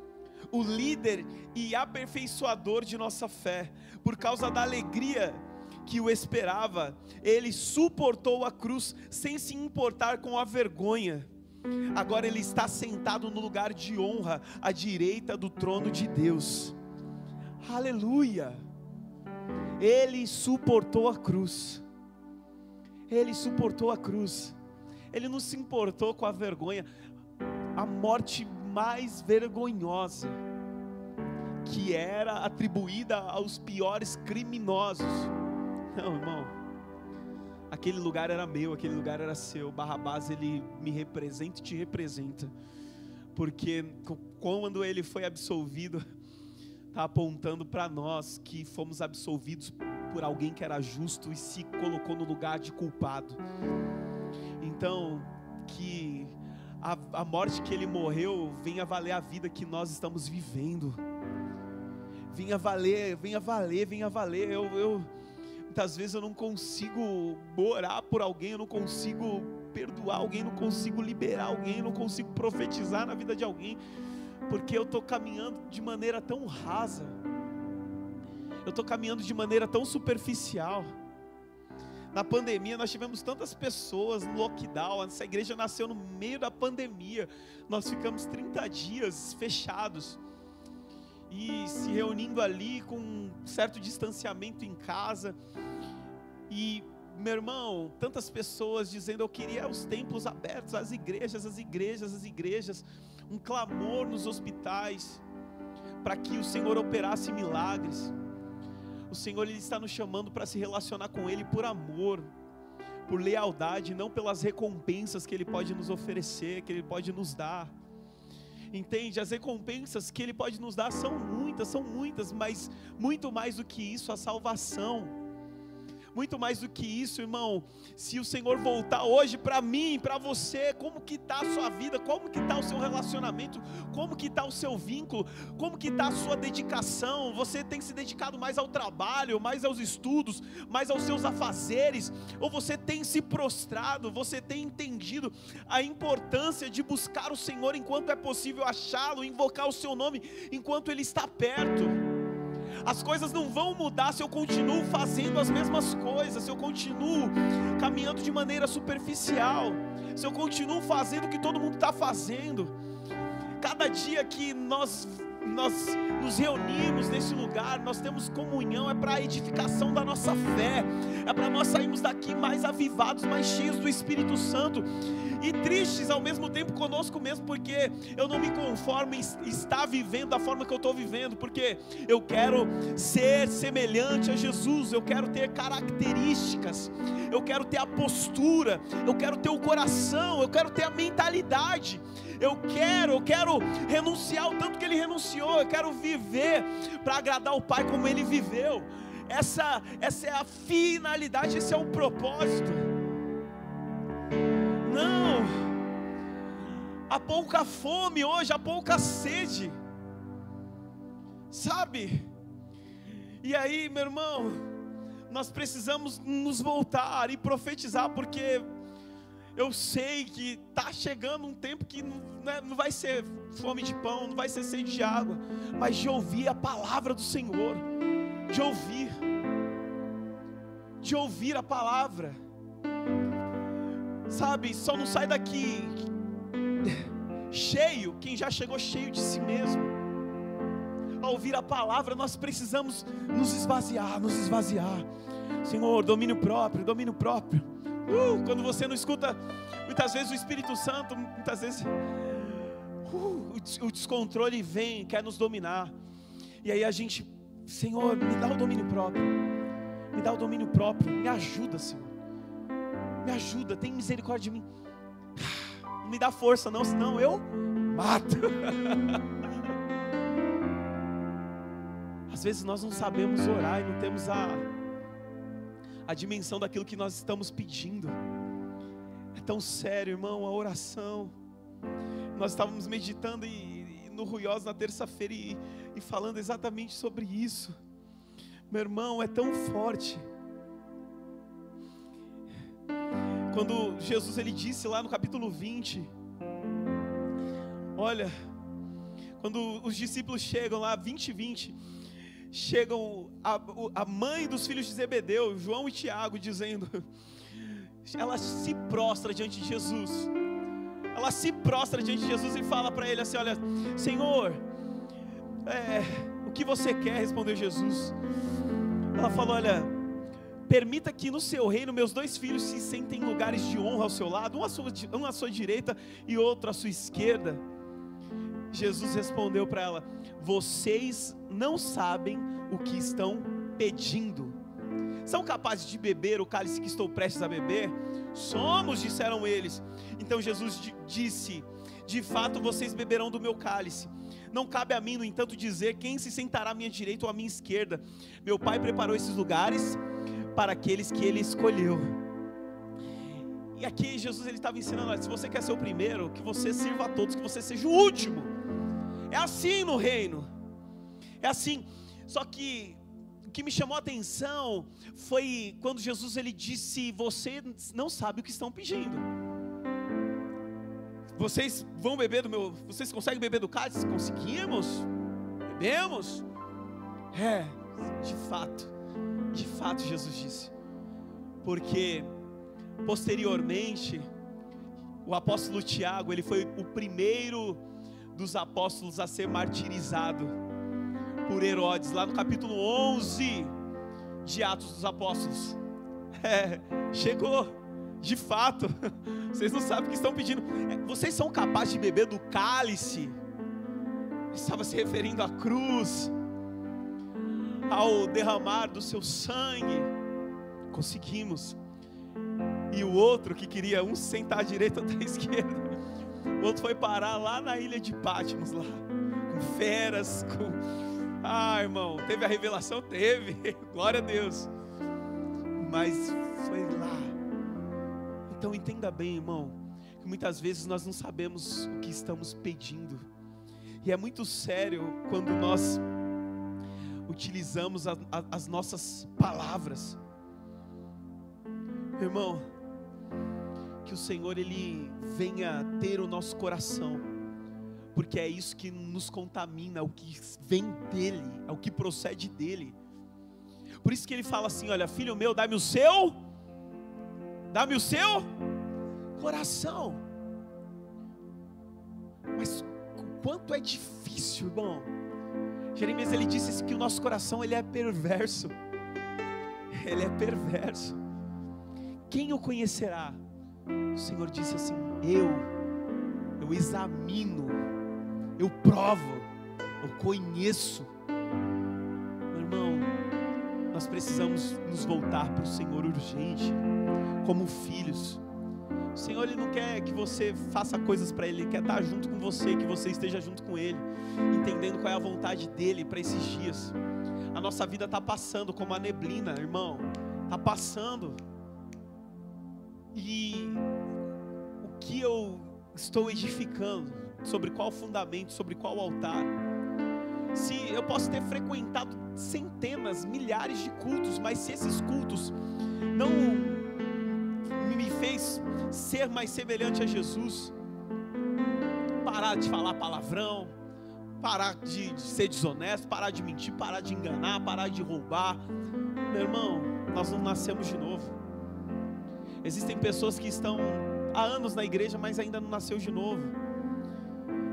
o líder e aperfeiçoador de nossa fé. Por causa da alegria que o esperava, ele suportou a cruz sem se importar com a vergonha. Agora ele está sentado no lugar de honra, à direita do trono de Deus. Aleluia! Ele suportou a cruz. Ele suportou a cruz. Ele não se importou com a vergonha. A morte mais vergonhosa que era atribuída aos piores criminosos. Não, irmão, aquele lugar era meu, aquele lugar era seu. Barrabás ele me representa e te representa, porque quando ele foi absolvido, está apontando para nós que fomos absolvidos por alguém que era justo e se colocou no lugar de culpado. Então que a morte que ele morreu venha valer a vida que nós estamos vivendo. Venha valer, venha valer, venha valer. Muitas vezes eu não consigo orar por alguém, eu não consigo perdoar alguém, não consigo liberar alguém, não consigo profetizar na vida de alguém, porque eu estou caminhando de maneira tão rasa, eu estou caminhando de maneira tão superficial. Na pandemia nós tivemos tantas pessoas no lockdown, essa igreja nasceu no meio da pandemia, nós ficamos 30 dias fechados, e se reunindo ali com um certo distanciamento em casa, e meu irmão, tantas pessoas dizendo: eu queria os templos abertos, as igrejas, um clamor nos hospitais, para que o Senhor operasse milagres. O Senhor, Ele está nos chamando para se relacionar com Ele por amor, por lealdade, não pelas recompensas que Ele pode nos oferecer, que Ele pode nos dar. Entende? As recompensas que Ele pode nos dar são muitas, mas muito mais do que isso, a salvação. Muito mais do que isso, irmão, se o Senhor voltar hoje para mim, para você, como que está a sua vida, como que está o seu relacionamento, como que está o seu vínculo, como que está a sua dedicação? Você tem se dedicado mais ao trabalho, mais aos estudos, mais aos seus afazeres, ou você tem se prostrado, você tem entendido a importância de buscar o Senhor enquanto é possível achá-lo, invocar o seu nome enquanto Ele está perto? As coisas não vão mudar se eu continuo fazendo as mesmas coisas, se eu continuo caminhando de maneira superficial, se eu continuo fazendo o que todo mundo está fazendo. Cada dia que nós nos reunimos nesse lugar, nós temos comunhão, é para a edificação da nossa fé, é para nós sairmos daqui mais avivados, mais cheios do Espírito Santo, e tristes ao mesmo tempo conosco mesmo, porque eu não me conformo em estar vivendo da forma que eu estou vivendo, porque eu quero ser semelhante a Jesus, eu quero ter características, eu quero ter a postura, eu quero ter o coração, eu quero ter a mentalidade, eu quero renunciar o tanto que Ele renunciou, eu quero viver para agradar o Pai como Ele viveu. Essa é a finalidade, esse é o propósito. Não, há pouca fome hoje, há pouca sede, sabe? E aí, meu irmão, nós precisamos nos voltar e profetizar, porque eu sei que está chegando um tempo que não vai ser fome de pão, não vai ser sede de água, mas de ouvir a palavra do Senhor, de ouvir a palavra, sabe? Só não sai daqui cheio quem já chegou cheio de si mesmo. Ao ouvir a palavra, nós precisamos nos esvaziar. Senhor, domínio próprio. Quando você não escuta, muitas vezes o Espírito Santo, muitas vezes o descontrole vem, quer nos dominar, e aí a gente: Senhor, me dá o domínio próprio, me ajuda, Senhor, me ajuda, tem misericórdia de mim, não me dá força não, senão eu mato. Às vezes nós não sabemos orar e não temos a dimensão daquilo que nós estamos pedindo. É tão sério, irmão, a oração. Nós estávamos meditando no Ruiós na terça-feira e falando exatamente sobre isso. Meu irmão, é tão forte. Quando Jesus ele disse lá no capítulo 20, olha, quando os discípulos chegam lá, 20, chegam a mãe dos filhos de Zebedeu, João e Tiago, dizendo, ela se prostra diante de Jesus, e fala para ele assim: olha, Senhor, o que você quer? Respondeu Jesus. Ela falou: olha, permita que no seu reino meus 2 filhos se sentem em lugares de honra ao seu lado, um à sua direita e outro à sua esquerda. Jesus respondeu para ela: vocês não sabem o que estão pedindo. São capazes de beber o cálice que estou prestes a beber? Somos, disseram eles. Então Jesus disse: de fato vocês beberão do meu cálice. Não cabe a mim, no entanto, dizer quem se sentará à minha direita ou à minha esquerda. Meu Pai preparou esses lugares para aqueles que Ele escolheu. E aqui Jesus ele estava ensinando, olha, se você quer ser o primeiro, que você sirva a todos, que você seja o último. É assim no reino. É assim. Só que o que me chamou a atenção foi quando Jesus ele disse, você não sabe o que estão pedindo. Vocês vão beber do meu, vocês conseguem beber do cálice? Conseguimos? Bebemos? De fato Jesus disse. Porque posteriormente, o apóstolo Tiago, ele foi o primeiro dos apóstolos a ser martirizado por Herodes, lá no capítulo 11 de Atos dos Apóstolos. Chegou, de fato. Vocês não sabem o que estão pedindo. Vocês são capazes de beber do cálice? Ele estava se referindo à cruz, ao derramar do seu sangue. Conseguimos. E o outro que queria um sentar à direita ou à esquerda, o outro foi parar lá na ilha de Patmos, lá, com feras, irmão, teve a revelação? Teve, glória a Deus, mas foi lá. Então entenda bem, irmão, que muitas vezes nós não sabemos o que estamos pedindo, e é muito sério quando nós utilizamos as nossas palavras. Irmão, que o Senhor ele venha ter o nosso coração, porque é isso que nos contamina, o que vem dele, é o que procede dele. Por isso que ele fala assim, olha, filho meu, dá-me o seu coração. Mas o quanto é difícil, irmão. Jeremias ele disse que o nosso coração ele é perverso. Ele é perverso. Quem o conhecerá? O Senhor disse assim, eu examino, eu provo, eu conheço. Meu irmão, nós precisamos nos voltar para o Senhor urgente, como filhos. O Senhor ele não quer que você faça coisas para Ele, Ele quer estar junto com você, que você esteja junto com Ele, entendendo qual é a vontade dEle para esses dias. A nossa vida está passando como a neblina, irmão, está passando. E o que eu estou edificando, sobre qual fundamento, sobre qual altar? Se eu posso ter frequentado centenas, milhares de cultos, mas se esses cultos não me fez ser mais semelhante a Jesus, parar de falar palavrão, parar de ser desonesto, parar de mentir, parar de enganar, parar de roubar, meu irmão, nós não nascemos de novo. Existem pessoas que estão há anos na igreja, mas ainda não nasceu de novo,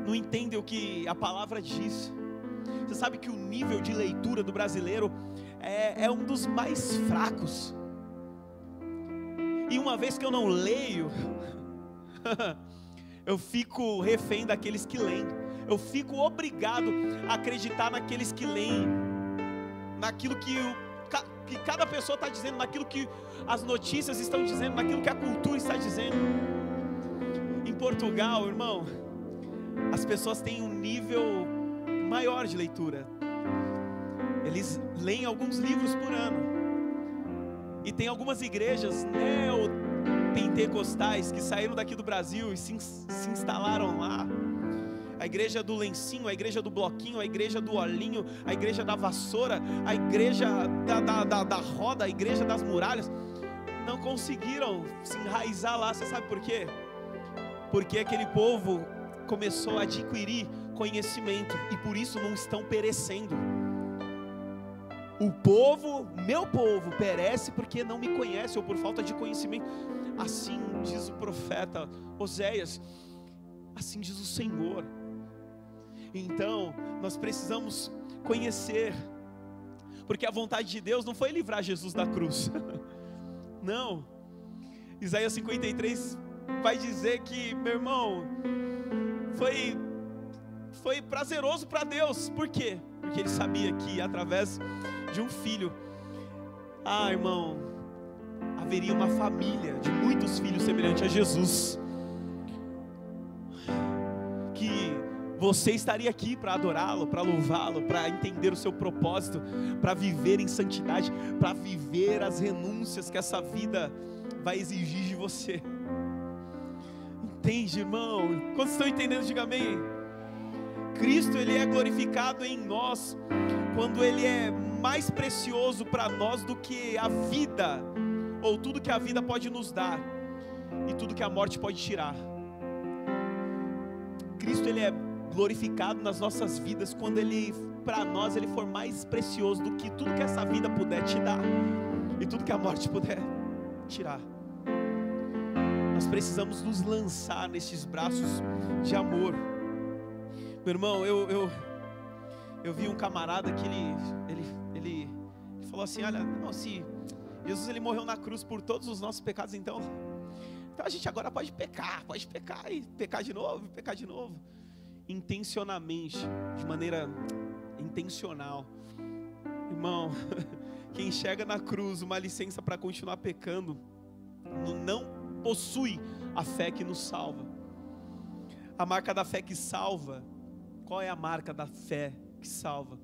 não entendem o que a palavra diz. Você sabe que o nível de leitura do brasileiro é um dos mais fracos. E uma vez que eu não leio, eu fico refém daqueles que leem. Eu fico obrigado a acreditar naqueles que leem, naquilo que cada pessoa está dizendo, naquilo que as notícias estão dizendo, naquilo que a cultura está dizendo. Em Portugal, irmão, as pessoas têm um nível maior de leitura. Eles leem alguns livros por ano. E tem algumas igrejas neopentecostais que saíram daqui do Brasil e se instalaram lá. A igreja do lencinho, a igreja do bloquinho, a igreja do olhinho, a igreja da vassoura, a igreja da roda, a igreja das muralhas, não conseguiram se enraizar lá. Você sabe por quê? Porque aquele povo começou a adquirir conhecimento e por isso não estão perecendo. O povo, meu povo, perece porque não me conhece ou por falta de conhecimento. Assim diz o profeta Oséias, assim diz o Senhor. Então, nós precisamos conhecer, porque a vontade de Deus não foi livrar Jesus da cruz, não. Isaías 53 vai dizer que, meu irmão, foi prazeroso para Deus. Por quê? Porque Ele sabia que através de um filho, irmão, haveria uma família de muitos filhos semelhante a Jesus, que você estaria aqui para adorá-lo, para louvá-lo, para entender o seu propósito, para viver em santidade, para viver as renúncias que essa vida vai exigir de você. Entende, irmão? Quantos estão entendendo, diga amém. Cristo, Ele é glorificado em nós quando Ele é mais precioso para nós do que a vida, ou tudo que a vida pode nos dar, e tudo que a morte pode tirar. Cristo, Ele é glorificado nas nossas vidas quando Ele, para nós, Ele for mais precioso do que tudo que essa vida puder te dar, e tudo que a morte puder tirar. Nós precisamos nos lançar nesses braços de amor. Meu irmão, eu vi um camarada que ele falou assim: olha, não, se Jesus ele morreu na cruz por todos os nossos pecados, então a gente agora pode pecar e pecar de novo, intencionalmente, de maneira intencional. Irmão, quem chega na cruz uma licença para continuar pecando, não possui a fé que nos salva. A marca da fé que salva, qual é a marca da fé que salva?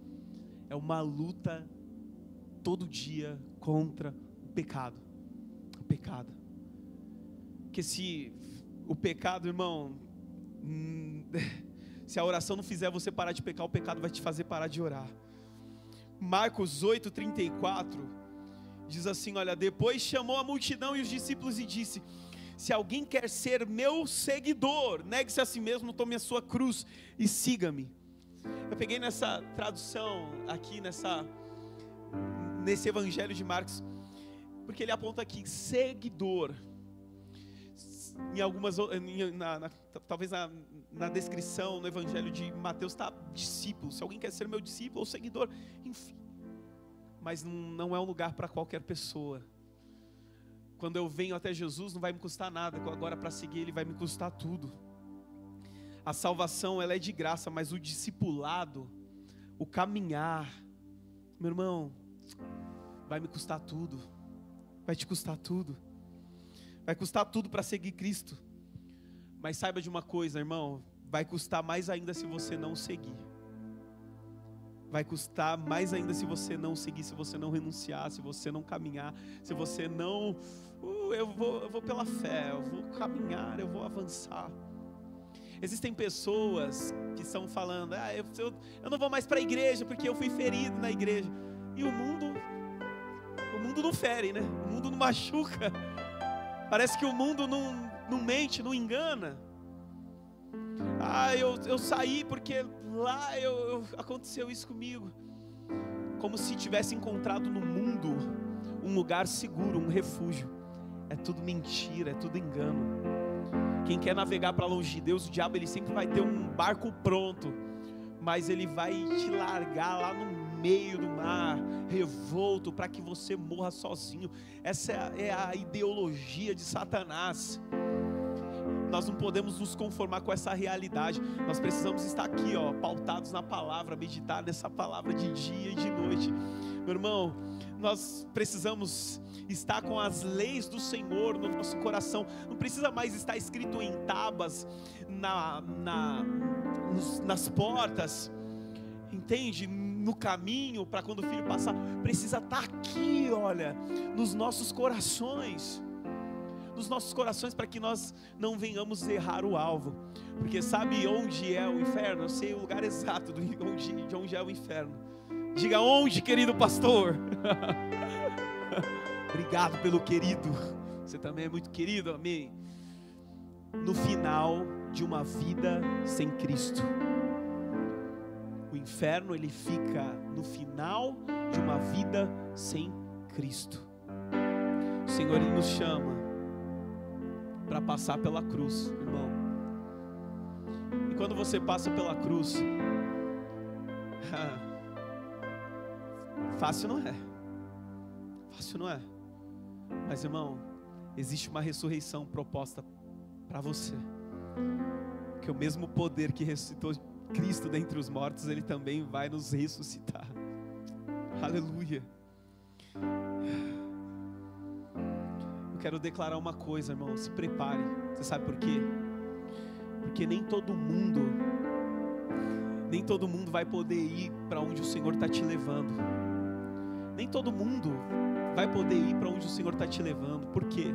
É uma luta todo dia contra o pecado. Porque se o pecado, irmão, se a oração não fizer você parar de pecar, o pecado vai te fazer parar de orar. Marcos 8:34 diz assim: olha, depois chamou a multidão e os discípulos e disse: se alguém quer ser meu seguidor, negue-se a si mesmo, tome a sua cruz e siga-me. Eu peguei nessa tradução aqui, nesse evangelho de Marcos, porque ele aponta aqui, seguidor. Em algumas, talvez na descrição, no evangelho de Mateus está discípulo. Se alguém quer ser meu discípulo ou seguidor, enfim. Mas não é um lugar para qualquer pessoa. Quando eu venho até Jesus, não vai me custar nada. Agora, para seguir Ele, vai me custar tudo. A salvação, ela é de graça, mas o discipulado, o caminhar, meu irmão, vai me custar tudo. Vai te custar tudo. Vai custar tudo para seguir Cristo. Mas saiba de uma coisa, irmão, vai custar mais ainda se você não seguir. Vai custar mais ainda se você não seguir, se você não renunciar, se você não caminhar, se você não... eu vou pela fé, eu vou caminhar, eu vou avançar. Existem pessoas que estão falando: eu não vou mais para a igreja porque eu fui ferido na igreja. E o mundo não fere, né? O mundo não machuca. Parece que o mundo não mente, não engana. Eu saí porque lá aconteceu isso comigo. Como se tivesse encontrado no mundo um lugar seguro, um refúgio. É tudo mentira, é tudo engano. Quem quer navegar para longe de Deus, o diabo ele sempre vai ter um barco pronto, mas ele vai te largar lá no meio do mar, revolto, para que você morra sozinho. Essa é a ideologia de Satanás. Nós não podemos nos conformar com essa realidade. Nós precisamos estar aqui, pautados na palavra, meditar nessa palavra de dia e de noite. Meu irmão, nós precisamos estar com as leis do Senhor no nosso coração. Não precisa mais estar escrito em tábuas nas portas, entende? No caminho, para quando o filho passar. Precisa estar aqui, olha, nos nossos corações. Nos nossos corações, para que nós não venhamos errar o alvo. Porque sabe onde é o inferno? Eu sei o lugar exato de onde é o inferno. Diga onde, querido pastor. Obrigado pelo querido. Você também é muito querido, amém. No final de uma vida sem Cristo. O inferno ele fica no final de uma vida sem Cristo. O Senhor ele nos chama para passar pela cruz, irmão. E quando você passa pela cruz, fácil não é. Fácil não é. Mas, irmão, existe uma ressurreição proposta para você. Que o mesmo poder que ressuscitou Cristo dentre os mortos, Ele também vai nos ressuscitar. Aleluia. Eu quero declarar uma coisa, irmão, se prepare. Você sabe por quê? Porque nem todo mundo vai poder ir para onde o Senhor está te levando. Nem todo mundo vai poder ir para onde o Senhor está te levando. Por quê?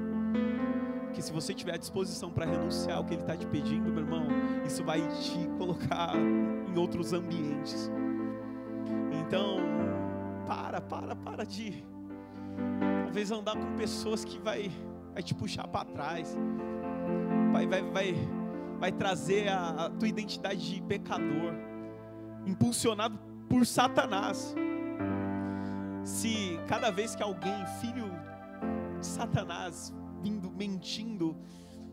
Porque se você tiver a disposição para renunciar ao que Ele está te pedindo, meu irmão, isso vai te colocar em outros ambientes. Então, para de talvez andar com pessoas que vai te puxar para trás, vai trazer a tua identidade de pecador, impulsionado por Satanás. Se cada vez que alguém, filho de Satanás, vindo mentindo,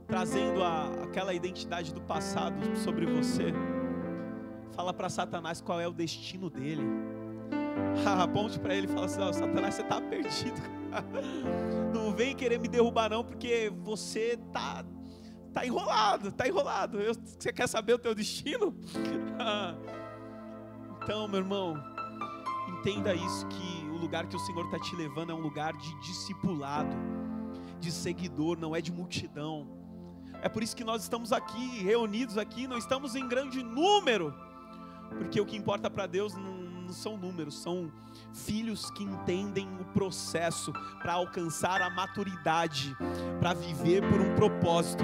trazendo aquela identidade do passado sobre você, fala para Satanás qual é o destino dele. Aponte para ele e fala assim: não, Satanás, você está perdido. Não vem querer me derrubar não, porque você tá enrolado, você quer saber o teu destino? Então, meu irmão, entenda isso, que o lugar que o Senhor está te levando é um lugar de discipulado, de seguidor, não é de multidão. É por isso que nós estamos aqui, reunidos aqui, não estamos em grande número, porque o que importa para Deus não são números, são filhos que entendem o processo para alcançar a maturidade, para viver por um propósito,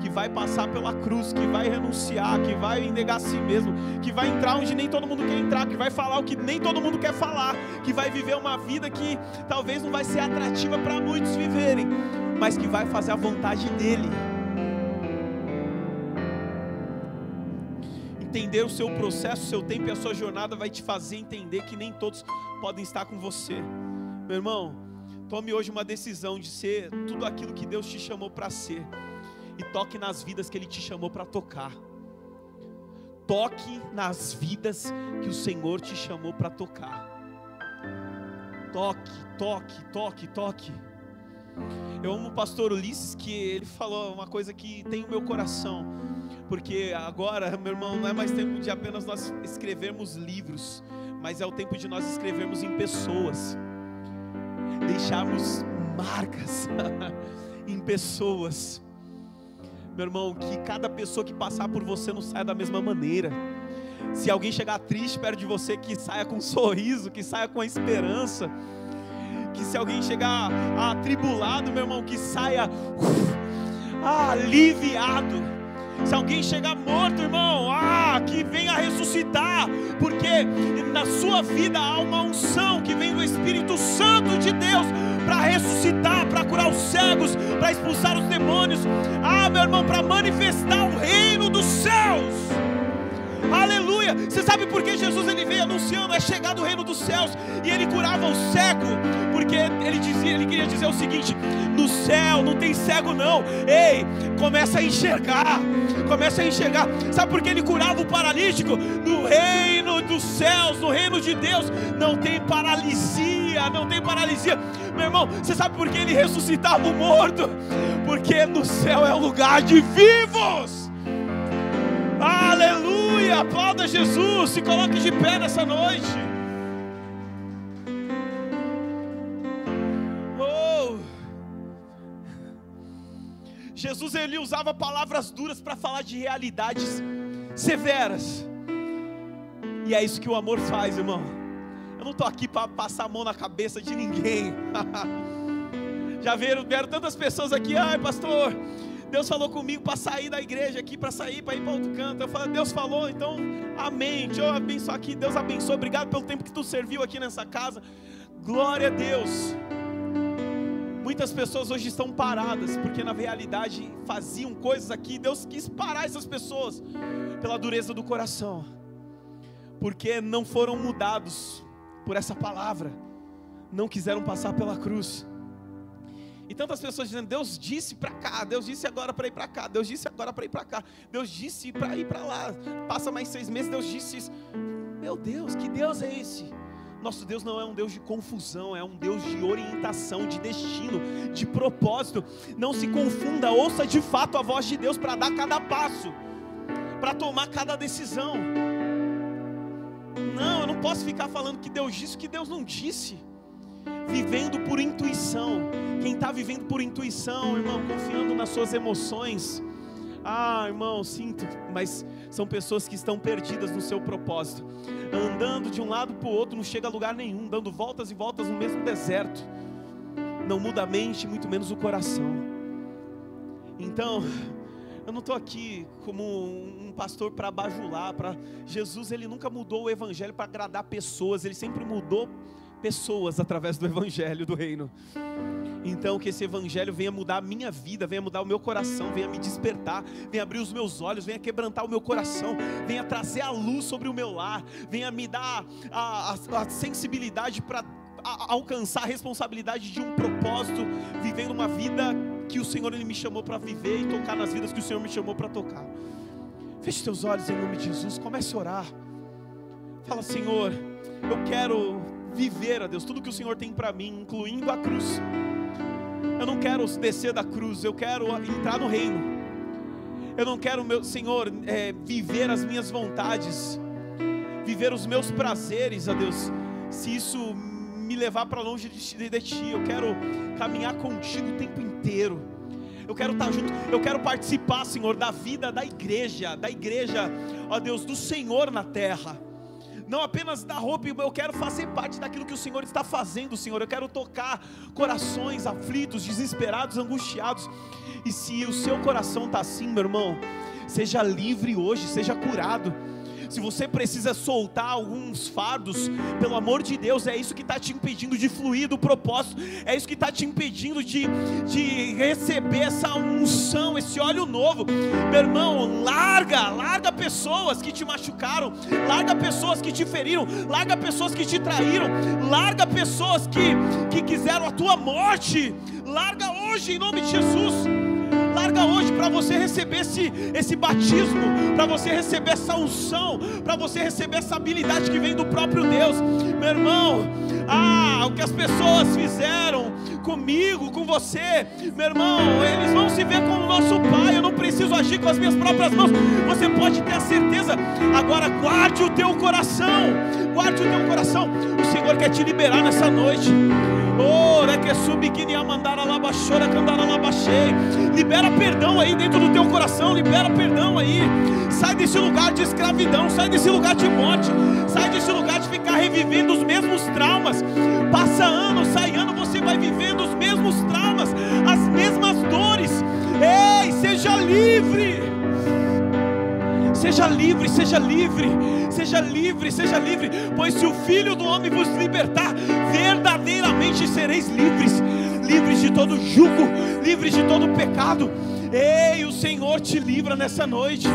que vai passar pela cruz, que vai renunciar, que vai negar a si mesmo, que vai entrar onde nem todo mundo quer entrar, que vai falar o que nem todo mundo quer falar, que vai viver uma vida que talvez não vai ser atrativa para muitos viverem, mas que vai fazer a vontade dele. Entender o seu processo, o seu tempo e a sua jornada vai te fazer entender que nem todos podem estar com você. Meu irmão, tome hoje uma decisão de ser tudo aquilo que Deus te chamou para ser, e toque nas vidas que Ele te chamou para tocar. Toque nas vidas que o Senhor te chamou para tocar. Toque. Eu amo o pastor Ulisses, que ele falou uma coisa que tem o meu coração, porque agora, meu irmão, não é mais tempo de apenas nós escrevermos livros, mas é o tempo de nós escrevermos em pessoas, deixarmos marcas em pessoas. Meu irmão, que cada pessoa que passar por você não saia da mesma maneira. Se alguém chegar triste perto de você, que saia com um sorriso, que saia com a esperança. Que se alguém chegar atribulado, meu irmão, que saia aliviado. Se alguém chegar morto, irmão, que venha ressuscitar, porque na sua vida há uma unção que vem do Espírito Santo de Deus para ressuscitar, para curar os cegos, para expulsar os demônios, meu irmão, para manifestar o reino dos céus. Aleluia. Você sabe por que Jesus ele veio anunciando é chegado o reino dos céus, e ele curava o cego? Porque ele queria dizer o seguinte: no céu não tem cego não. Ei, começa a enxergar. Sabe por que ele curava o paralítico? No reino dos céus, no reino de Deus, não tem paralisia. Meu irmão, você sabe por que ele ressuscitava o morto? Porque no céu é o lugar de vivos. Aleluia, aplauda Jesus, se coloque de pé nessa noite. Jesus ele usava palavras duras para falar de realidades severas, e é isso que o amor faz, irmão. Eu não estou aqui para passar a mão na cabeça de ninguém. Já vieram tantas pessoas aqui: ai pastor, Deus falou comigo para sair da igreja aqui, para ir para outro canto. Eu falo: Deus falou, então amém, deixa eu abençoar aqui. Deus abençoe, obrigado pelo tempo que tu serviu aqui nessa casa, glória a Deus. Muitas pessoas hoje estão paradas, porque na realidade faziam coisas aqui, Deus quis parar essas pessoas, pela dureza do coração, porque não foram mudados por essa palavra, não quiseram passar pela cruz. E tantas pessoas dizendo: Deus disse para cá, Deus disse agora para ir para cá, Deus disse agora para ir para cá, Deus disse para ir para lá, passa mais 6 meses, Deus disse isso. Meu Deus, que Deus é esse? Nosso Deus não é um Deus de confusão, é um Deus de orientação, de destino, de propósito. Não se confunda, ouça de fato a voz de Deus para dar cada passo, para tomar cada decisão. Não, eu não posso ficar falando que Deus disse o que Deus não disse, vivendo por intuição. Quem está vivendo por intuição, irmão, confiando nas suas emoções, irmão, sinto, mas são pessoas que estão perdidas no seu propósito, andando de um lado para o outro, não chega a lugar nenhum, dando voltas e voltas no mesmo deserto, não muda a mente, muito menos o coração. Então, eu não estou aqui como um pastor para bajular. Jesus, ele nunca mudou o evangelho para agradar pessoas, ele sempre mudou pessoas através do evangelho do reino. Então que esse evangelho venha mudar a minha vida, venha mudar o meu coração, venha me despertar, venha abrir os meus olhos, venha quebrantar o meu coração, venha trazer a luz sobre o meu lar, venha me dar a sensibilidade para alcançar a responsabilidade de um propósito, vivendo uma vida que o Senhor ele me chamou para viver e tocar nas vidas que o Senhor me chamou para tocar. Feche teus olhos em nome de Jesus, comece a orar. Fala: Senhor, eu quero viver, ó Deus, tudo que o Senhor tem para mim, incluindo a cruz. Eu não quero descer da cruz, eu quero entrar no reino. Eu não quero, meu Senhor, viver as minhas vontades, viver os meus prazeres, ó Deus, se isso me levar para longe de Ti. Eu quero caminhar contigo o tempo inteiro. Eu quero estar junto, eu quero participar, Senhor, da vida da igreja, ó Deus, do Senhor na terra. Não apenas da roupa, eu quero fazer parte daquilo que o Senhor está fazendo, Senhor. Eu quero tocar corações aflitos, desesperados, angustiados. E se o seu coração está assim, meu irmão, seja livre hoje, seja curado. Se você precisa soltar alguns fardos, pelo amor de Deus, é isso que está te impedindo de fluir do propósito, é isso que está te impedindo de receber essa unção, esse óleo novo. Meu irmão, larga pessoas que te machucaram, larga pessoas que te feriram, larga pessoas que te traíram, larga pessoas que quiseram a tua morte. Larga hoje em nome de Jesus. Larga hoje para você receber esse batismo, para você receber essa unção, para você receber essa habilidade que vem do próprio Deus. Meu irmão, o que as pessoas fizeram comigo, com você, meu irmão, eles vão se ver como nosso Pai. Eu não preciso agir com as minhas próprias mãos. Você pode ter a certeza. Agora guarde o teu coração, guarde o teu coração. O Senhor quer te liberar nessa noite. Libera perdão aí dentro do teu coração, libera perdão aí. Sai desse lugar de escravidão, sai desse lugar de morte, sai desse lugar de ficar revivendo os mesmos traumas. Passa ano, sai ano, você vai vivendo os mesmos traumas, as mesmas dores. Ei, seja livre. Seja livre, seja livre, seja livre, seja livre, pois se o Filho do Homem vos libertar, verdadeiramente sereis livres, livres de todo jugo, livres de todo pecado. Ei, o Senhor te livra nessa noite.